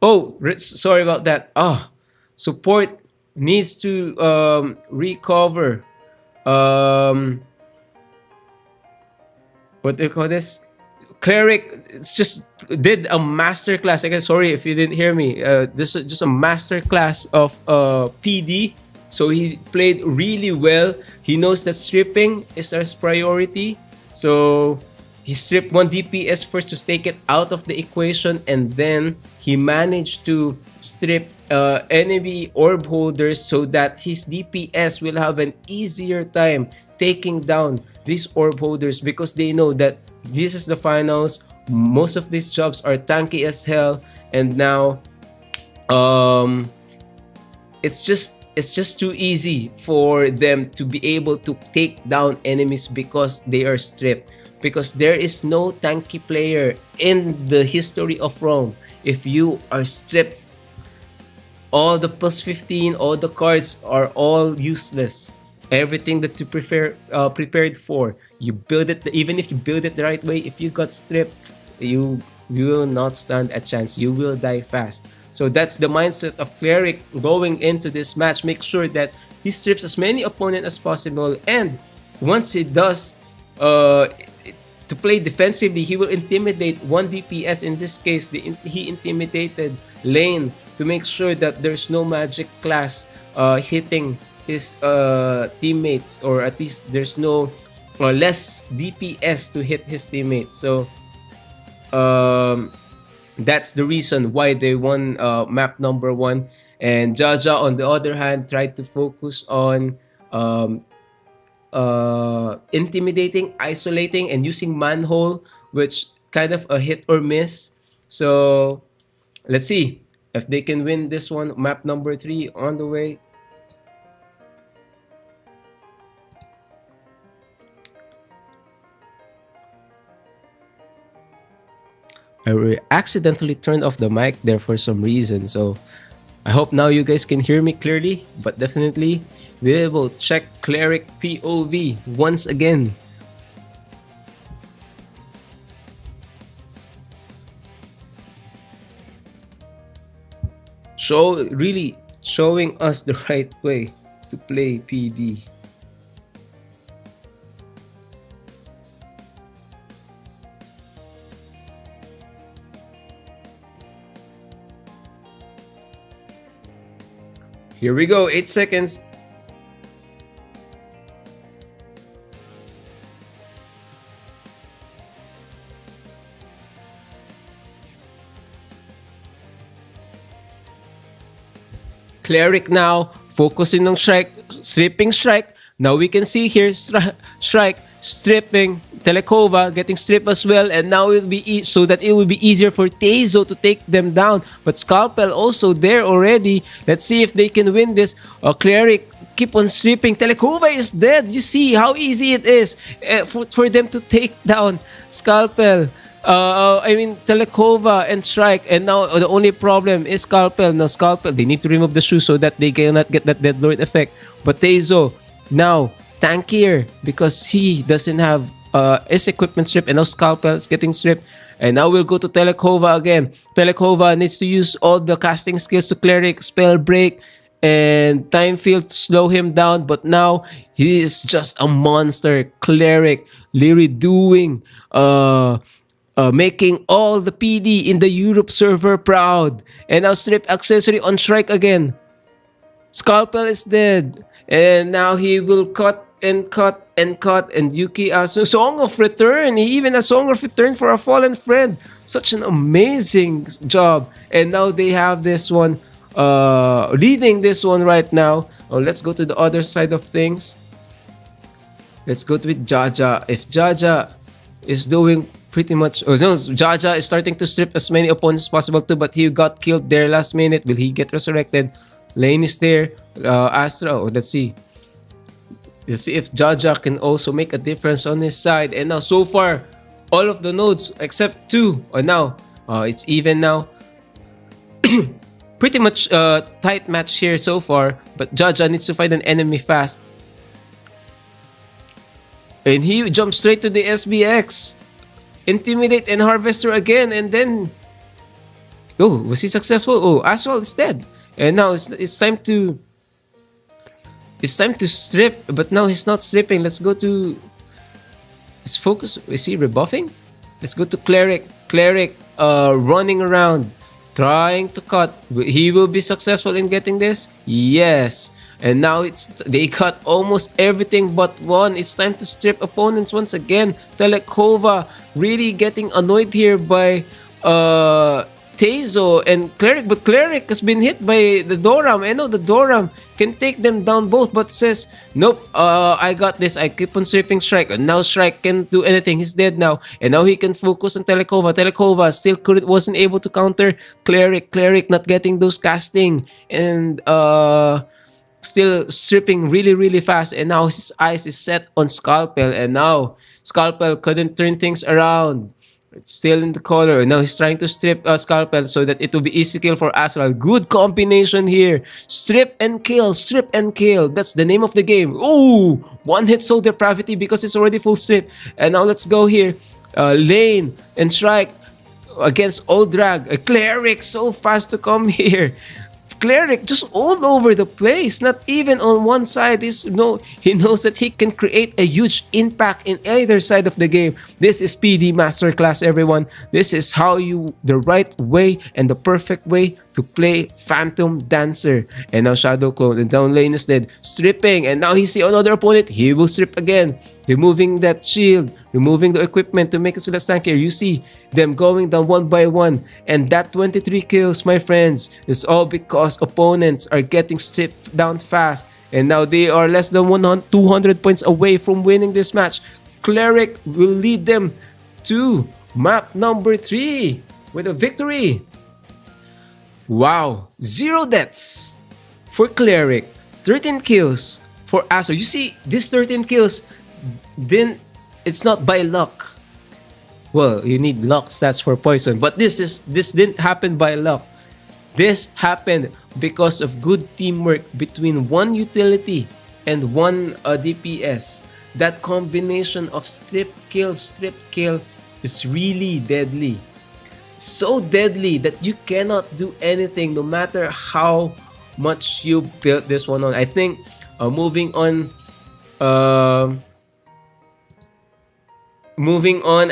Oh, sorry about that. Support needs to recover. Um, what do you call this? Cleric just did a master class. Again, sorry if you didn't hear me. This is just a master class of PD. So he played really well. He knows that stripping is his priority. So he stripped one DPS first to take it out of the equation, and then he managed to strip enemy orb holders so that his DPS will have an easier time taking down these orb holders, because they know that this is the finals. Most of these jobs are tanky as hell, and now um, it's just too easy for them to be able to take down enemies because they are stripped. Because there is no tanky player in the history of Rome. If you are stripped, all the plus 15, all the cards are all useless. everything that you prepared for. You build it, even if you build it the right way, if you got stripped, you will not stand a chance. You will die fast. So that's the mindset of Cleric going into this match. Make sure that he strips as many opponents as possible, and once he does, uh, to play defensively, he will intimidate one DPS. In this case, he intimidated Lane to make sure that there's no magic class hitting his teammates, or at least there's no less DPS to hit his teammates. So um, that's the reason why they won map number one. And Jaja, on the other hand, tried to focus on um, intimidating, isolating, and using manhole, which kind of a hit or miss. So let's see if they can win this one. Map number three on the way. I accidentally turned off the mic there for some reason, so I hope now you guys can hear me clearly. But definitely we will check Cleric POV once again. Really showing us the right way to play PD. Here we go, 8 seconds. Cleric now focusing on strike, stripping strike. Now we can see here strike, stripping Telekova, getting stripped as well, and now it will be so that it will be easier for Teizo to take them down. But Scalpel also there already. Let's see if they can win this. Cleric keep on stripping. Telekova is dead. You see how easy it is for them to take down Scalpel. Telekova and Strike, and now the only problem is Scalpel. Now Scalpel, they need to remove the shoe so that they cannot get that Deadlord effect. But Teizo now tankier because he doesn't have his equipment stripped, and now Scalpel is getting stripped. And now we'll go to Telekova again. Telekova needs to use all the casting skills to Cleric, Spell Break, and Time Field to slow him down. But now he is just a monster. Cleric literally doing making all the PD in the Europe server proud. And now strip accessory on Strike again. Scalpel is dead. And now he will cut and cut and cut. And Yuki Asu, Song of Return. He even a Song of Return for a fallen friend. Such an amazing job. And now they have this one leading this one right now. Let's go to the other side of things. Let's go with Jaja. If Jaja is doing pretty much... Oh no, Jaja is starting to strip as many opponents as possible too, but he got killed there last minute. Will he get resurrected? Lane is there. Astra. Let's see. Let's see if Jaja can also make a difference on his side. And now so far, all of the nodes except two are now. It's even now. Pretty much tight match here so far, but Jaja needs to find an enemy fast. And he jumps straight to the SBX. Intimidate and Harvester again, and then... Oh, was he successful? Oh, Astral is dead. And now it's time to... It's time to strip, but now he's not stripping. Let's go to... His focus... Is he rebuffing? Let's go to Cleric. Cleric running around, trying to cut. He will be successful in getting this? Yes. And now they cut almost everything but one. It's time to strip opponents once again. Telekova really getting annoyed here by Teizo and Cleric. But Cleric has been hit by the Doram. I know the Doram can take them down both, but says, nope, I got this. I keep on stripping Strike. And now Strike can't do anything. He's dead now. And now he can focus on Telekova. Telekova still wasn't able to counter Cleric. Cleric not getting those casting. And still stripping really fast, and now his eyes is set on Scalpel, and now Scalpel couldn't turn things around. It's still in the color. Now he's trying to strip Scalpel so that it will be easy kill for Astral. Good combination here. Strip and kill. Strip and kill. That's the name of the game. Ooh! One hit soul depravity because it's already full strip. And now let's go here. Lane and Strike against Old Drag. A Cleric so fast to come here. Cleric just all over the place, not even on one side. He knows that he can create a huge impact in either side of the game. This is PD Masterclass, everyone. This is the right way and the perfect way to play Phantom Dancer. And now Shadow Clone, and down lane is dead. Stripping, and now he see another opponent. He will strip again. Removing that shield, removing the equipment to make it less tankier. You see them going down one by one. And that 23 kills, my friends, is all because opponents are getting stripped down fast. And now they are less than 200 points away from winning this match. Cleric will lead them to map number 3 with a victory. Wow, 0 deaths for Cleric, 13 kills for Aso. You see, this 13 kills, then it's not by luck. Well, you need luck stats for poison, but this didn't happen by luck. This happened because of good teamwork between one utility and one DPS. That combination of strip kill is really deadly. So deadly that you cannot do anything no matter how much you built this one on. I think moving on,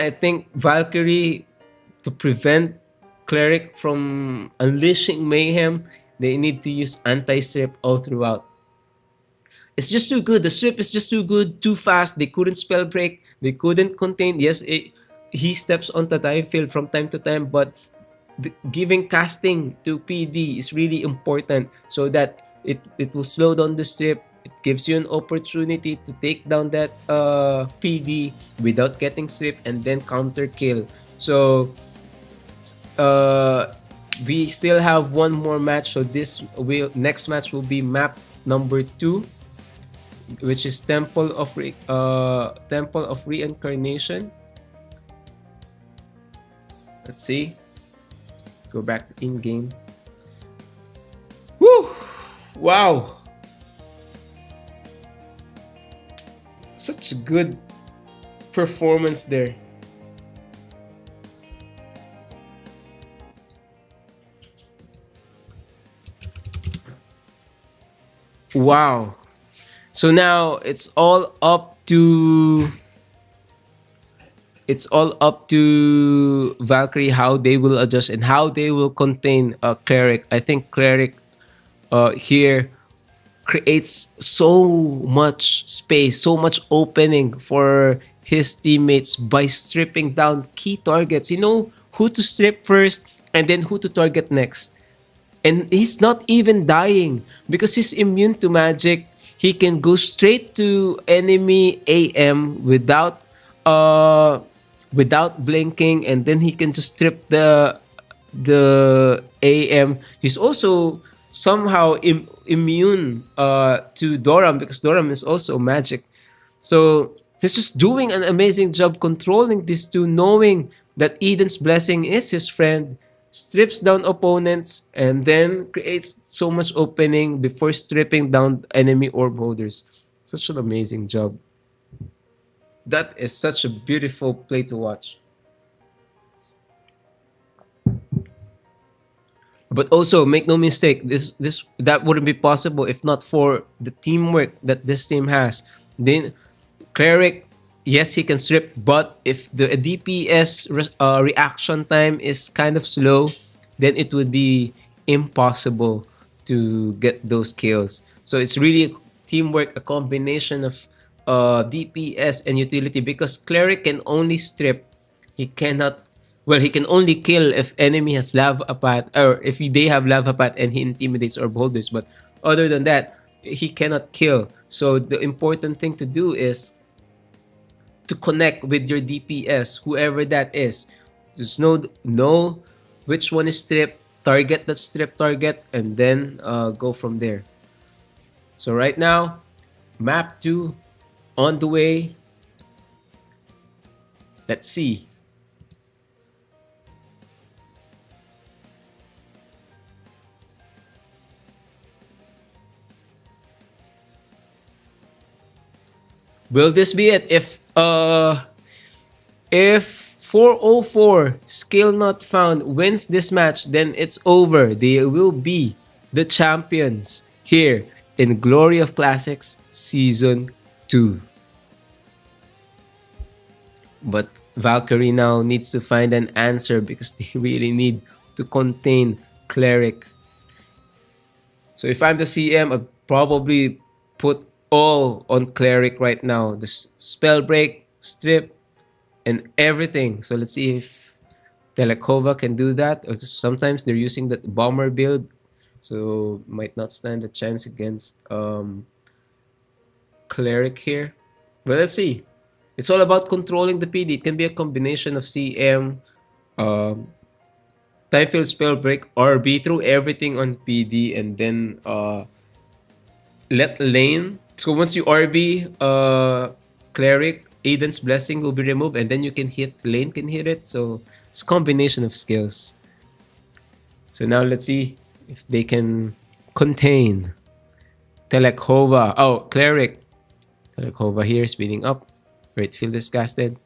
I think Valkyrie, to prevent Cleric from unleashing mayhem, they need to use anti-strip all throughout. It's just too good. The strip is just too good, too fast. They couldn't spell break. They couldn't contain. Yes, he steps onto time field from time to time, but giving casting to PD is really important so that it will slow down the strip. It gives you an opportunity to take down that PD without getting stripped and then counter kill. So we still have one more match. So next match will be map number 2, which is Temple of Reincarnation. Let's see. Go back to in-game. Woo! Wow! Such a good performance there. Wow. So now it's all up to Valkyrie, how they will adjust and how they will contain Cleric. I think Cleric here creates so much space, so much opening for his teammates by stripping down key targets. You know who to strip first and then who to target next. And he's not even dying because he's immune to magic. He can go straight to enemy AM without blinking, and then he can just strip the AM. He's also somehow immune to Doram because Doram is also magic. So he's just doing an amazing job controlling these two, knowing that Eden's blessing is his friend, strips down opponents, and then creates so much opening before stripping down enemy orb holders. Such an amazing job. That is such a beautiful play to watch. But also, make no mistake, that wouldn't be possible if not for the teamwork that this team has. Then Cleric, yes, he can strip, but if the DPS reaction time is kind of slow, then it would be impossible to get those kills. So it's really teamwork, a combination of DPS and utility, because Cleric can only strip. He can only kill if enemy has lava path, or if they have lava path and he intimidates orb holders. But other than that, he cannot kill. So the important thing to do is to connect with your DPS, whoever that is. Just know which one is stripped, target that strip target, and then go from there. So right now, map 2 on the way. Let's see. Will this be it? If 404 skill not found wins this match, then it's over. They will be the champions here in Glory of Classics Season 2. But Valkyrie now needs to find an answer because they really need to contain Cleric. So if I'm the CM, I'd probably put all on Cleric right now. The spell break, strip, and everything. So let's see if Telekova can do that. Or sometimes they're using the bomber build, so might not stand a chance against Cleric here. But let's see. It's all about controlling the PD. It can be a combination of CM, time field spell break, RB, throw everything on PD, and then let lane. So once you RB Cleric, Aiden's Blessing will be removed, and then you can hit, lane can hit it. So it's a combination of skills. So now let's see if they can contain Telekova. Oh, Cleric. Telekova here, speeding up. Right field is casted.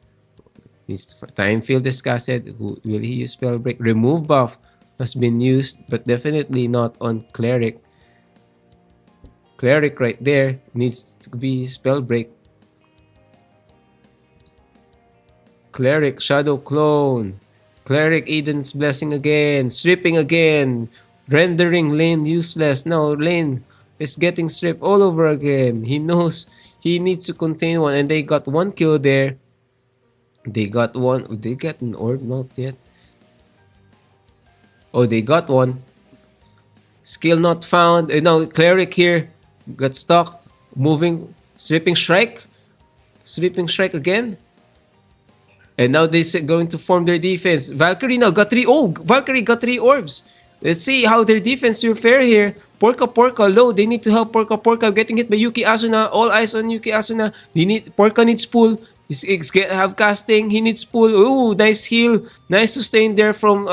His time field is casted. Will he use spell break? Remove buff has been used, but definitely not on Cleric. Cleric right there needs to be spell break. Cleric, Shadow Clone. Cleric, Aiden's Blessing again. Stripping again. Rendering lane useless. Now lane is getting stripped all over again. He knows he needs to contain one, and they got one kill there. They got one. They got an orb? Not yet. Oh, they got one. Skill not found. Now Cleric here got stuck. Moving. Stripping Strike. Stripping Strike again. And now they're going to form their defense. Valkyrie now got 3. Oh, Valkyrie got 3 orbs. Let's see how their defense will fare here. Porka low. They need to help Porka getting hit by Yuki Asuna. All eyes on Yuki Asuna. Porka needs pull. He's have casting. He needs pull. Ooh, nice heal. Nice sustain there from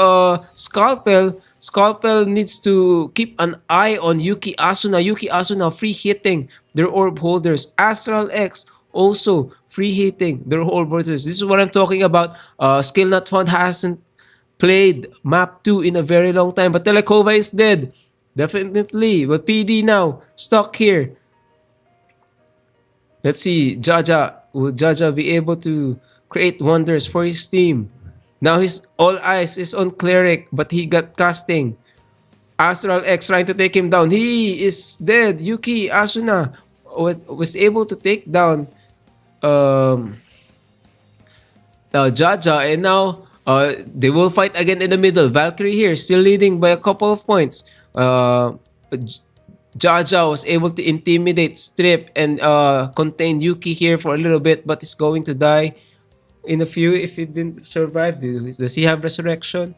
Scalpel. Scalpel needs to keep an eye on Yuki Asuna. Yuki Asuna free hitting their orb holders. Astral X also free hitting their orb holders. This is what I'm talking about. Skill not found hasn't played map 2 in a very long time, but Telekova is dead. Definitely. But PD now stuck here. Let's see, Jaja. Will Jaja be able to create wonders for his team? Now his all eyes is on Cleric, but he got casting. Astral X trying to take him down. He is dead. Yuki Asuna was able to take down Jaja, and now they will fight again in the middle. Valkyrie here still leading by a couple of points. Jaja was able to intimidate, strip, and contain Yuki here for a little bit, but is going to die in a few if he didn't survive. Does he have resurrection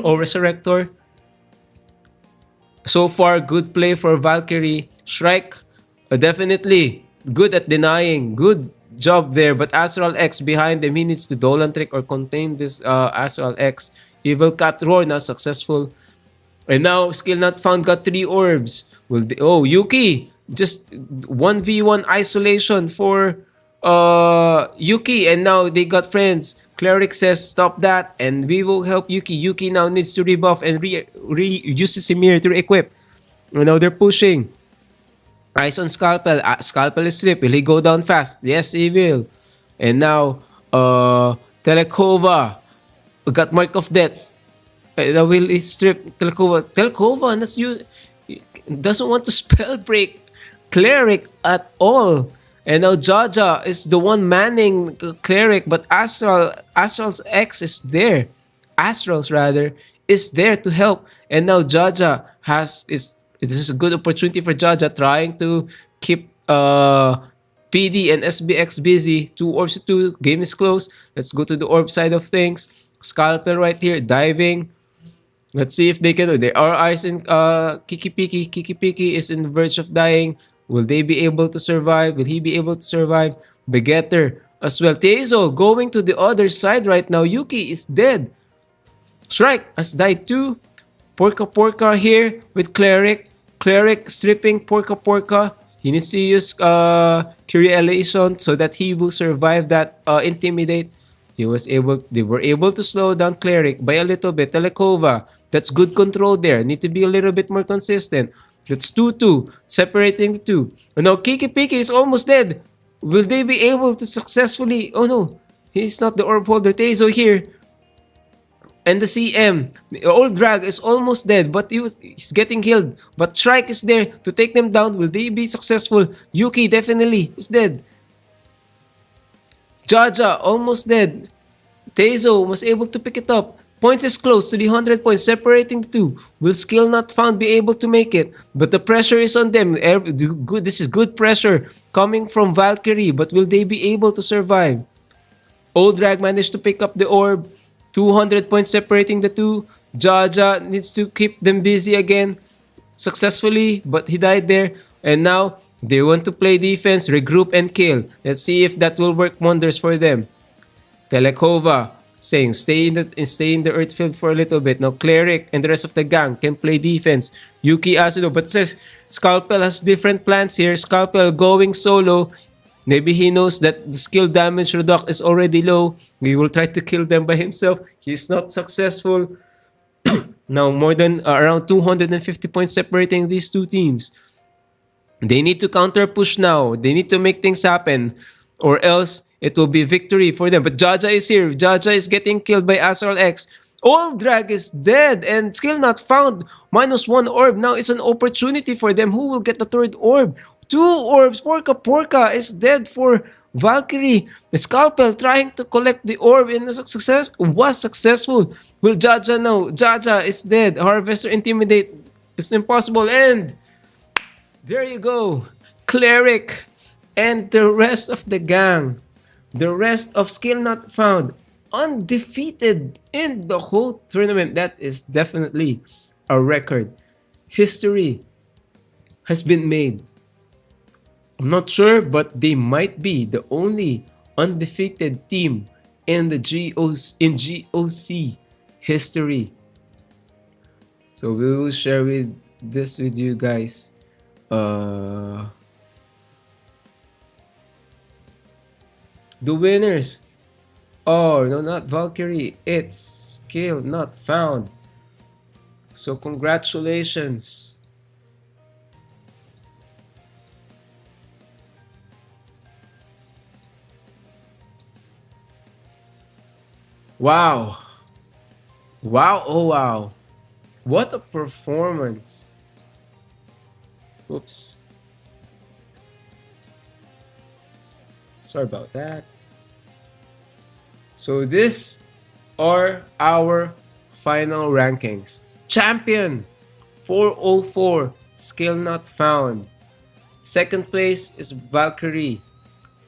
or resurrector? So far, good play for Valkyrie. Shrike, definitely good at denying. Good job there. But Astral X behind him, he needs to Dolan Trick or contain this Astral X. Evil Cat Roar, not successful. And now, skill not found, got 3 orbs. Oh, Yuki, just 1v1 isolation for Yuki, and now they got friends. Cleric says stop that, and we will help Yuki. Yuki now needs to rebuff and use his mirror to equip. And now they're pushing. Eyes on Scalpel. Scalpel is stripped. Will he go down fast? Yes, he will. And now, Telekova got Mark of Death. Now will he strip Telekova? Telekova doesn't want to spell break Cleric at all. And now Jaja is the one manning Cleric, but Astral's X is there. Astral's rather is there to help. And now Jaja this is a good opportunity for Jaja trying to keep PD and SBX busy. 2 orbs to 2. Game is close. Let's go to the orb side of things. Scalpel right here diving. Let's see if they can. There are eyes in Kiki Piki. Kiki Piki is in the verge of dying. Will they be able to survive? Will he be able to survive? Begetter as well. Teizo going to the other side right now. Yuki is dead. Shrike has died too. Porka here with Cleric. Cleric stripping Porka. He needs to use Curie Elation so that he will survive that Intimidate. They were able to slow down Cleric by a little bit. Telekova, that's good control there. Need to be a little bit more consistent. That's 2-2, separating the two. Oh no, Kiki Piki is almost dead. Will they be able to successfully... Oh no, he's not the orb holder. Teizo here. And the CM, the old drag is almost dead, but he's getting killed. But Shrike is there to take them down. Will they be successful? Yuki definitely is dead. Jaja almost dead. Teizo was able to pick it up. Points is close to the 100 points, separating the two. Will skill not found be able to make it? But the pressure is on them. This is good pressure coming from Valkyrie, but will they be able to survive? Old Drag managed to pick up the orb. 200 points separating the two. Jaja needs to keep them busy again successfully, but he died there. And now they want to play defense, regroup, and kill. Let's see if that will work wonders for them. Telekova saying stay in the earth field for a little bit. Now Cleric and the rest of the gang can play defense. Yuki Asudo, but says Scalpel has different plans here. Scalpel going solo. Maybe he knows that the skill damage reduct is already low. He will try to kill them by himself. He's not successful. Now more than around 250 points separating these two teams. They need to counter push now. They need to make things happen, or else it will be victory for them. But Jaja is here. Jaja is getting killed by Astral X. Old Drag is dead and skill not found. -1 orb. Now it's an opportunity for them. Who will get the third orb? 2 orbs. Porka is dead for Valkyrie. Scalpel trying to collect the orb and was successful. Will Jaja know? Jaja is dead. Harvester Intimidate is impossible. And there you go. Cleric and the rest of the gang. The rest of skill not found. Undefeated in the whole tournament. That is definitely a record. History has been made. I'm not sure, but they might be the only undefeated team in the GOC history. So we will share this with you guys. The winners. Oh no, not Valkyrie. It's skill not found. So congratulations. Wow. Wow, oh wow. What a performance. Oops. Sorry about that. So these are our final rankings. Champion 404, skill not found. Second place is Valkyrie.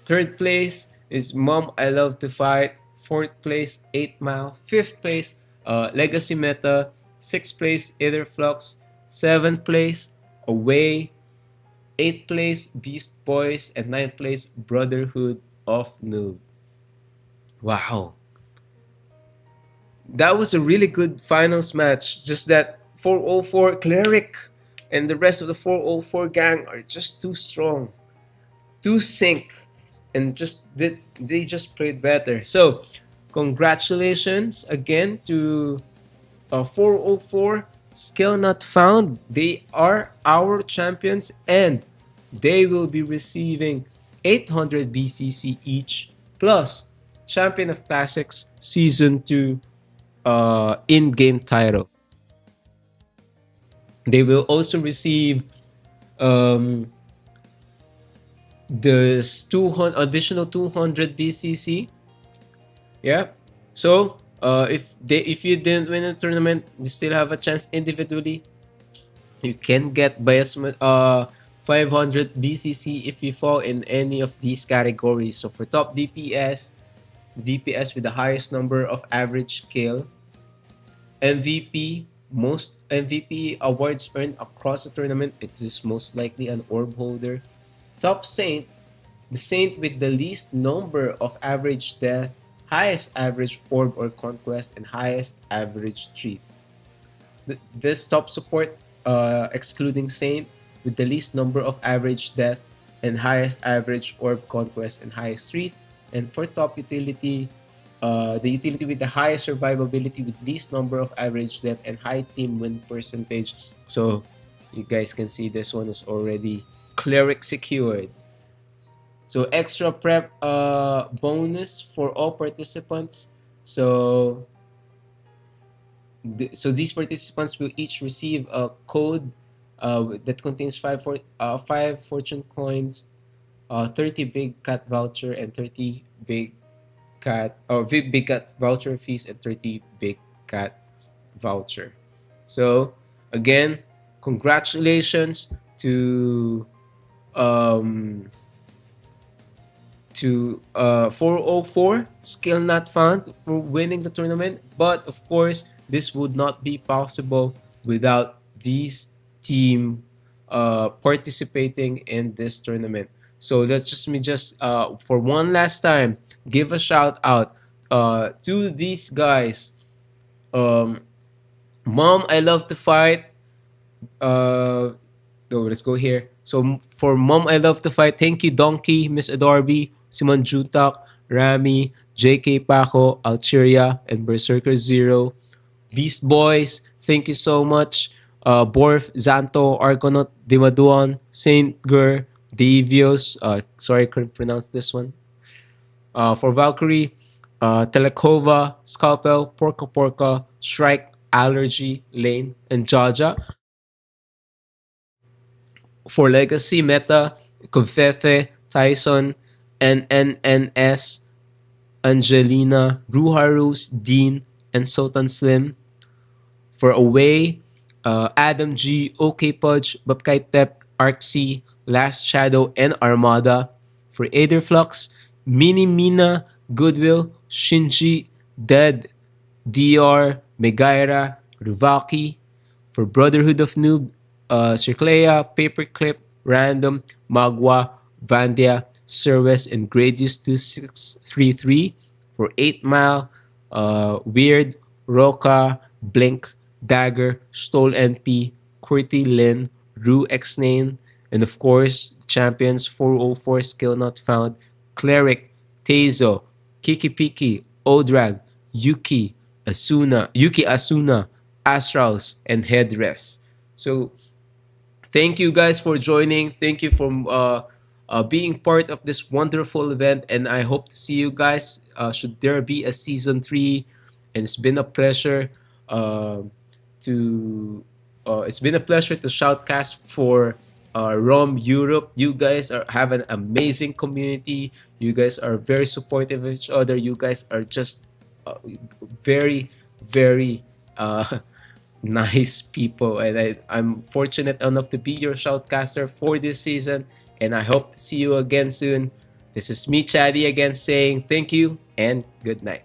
Third place is Mom I Love to Fight. Fourth place 8 Mile. Fifth place Legacy Meta. Sixth place Etherflux. Seventh place Away. 8th place Beast Boys. And 9th place Brotherhood of Noob. Wow. That was a really good finals match. Just that 404 Cleric and the rest of the 404 gang are just too strong. Too sync. And they just played better. So congratulations again to 404 skill not found. They are our champions and they will be receiving 800 BCC each plus Champion of Classics Season 2 in-game title. They will also receive this additional 200 BCC. Yeah. So if you didn't win a tournament, you still have a chance individually. You can get bias 500 BCC if you fall in any of these categories. So for top DPS with the highest number of average kill, MVP, most MVP awards earned across the tournament, it is most likely an orb holder. Top Saint, the Saint with the least number of average death, highest average orb or conquest, and highest average treat. This top support, excluding Saint, with the least number of average death and highest average orb conquest and highest street. And for top utility, the utility with the highest survivability with least number of average death and high team win percentage. So you guys can see this one is already cleric secured. So extra prep bonus for all participants. So these participants will each receive a code that contains five fortune coins, 30 big cat voucher, and 30 big cat voucher fees, and 30 big cat voucher. So again, congratulations um, to 404 skill not found for winning the tournament, but of course this would not be possible without these team participating in this tournament. So let's just for one last time give a shout out to these guys. Mom, I love to fight. Let's go here. So for Mom, I love to fight. Thank you, Donkey, Miss Adorby, Simon Juntak, Rami, JK Paco, Alcheria, and Berserker Zero. Beast Boys, thank you so much. Borf, Zanto, Argonaut, Dimaduan, Saint Gur, Devios. Sorry, I couldn't pronounce this one. For Valkyrie, Telekova, Scalpel, Porca Porca, Shrike, Allergy, Lane, and Jaja. For Legacy, Meta, Kofefe, Tyson, NNNS, Angelina, Ruharus, Dean, and Sultan Slim. For Away, Adam G, OK Pudge, Bapkai Tep, Arxie, Last Shadow, and Armada. For Aetherflux, Mini Mina, Goodwill, Shinji, Dead, DR, Megaira, Ruvaki. For Brotherhood of Noob, Circlea, Paperclip, Random, Magwa, Vandia, Service, and Gradius 2633. For 8 Mile, Weird, Roka, Blink, Dagger, Stole NP, Qwerty Lin, Ru X9, and of course, champions 404 skill not found, Cleric, Teizo, Kiki Piki, Odrag, Yuki Asuna, Astrals, and Headrest. So thank you guys for joining. Thank you for being part of this wonderful event, and I hope to see you guys. Should there be a season 3, and it's been a pleasure to shoutcast for Rome Europe. You guys have an amazing community. You guys are very supportive of each other. You guys are just very very nice people, and I'm fortunate enough to be your shoutcaster for this season, and I hope to see you again soon. This is me, Chaddy, again saying thank you and good night.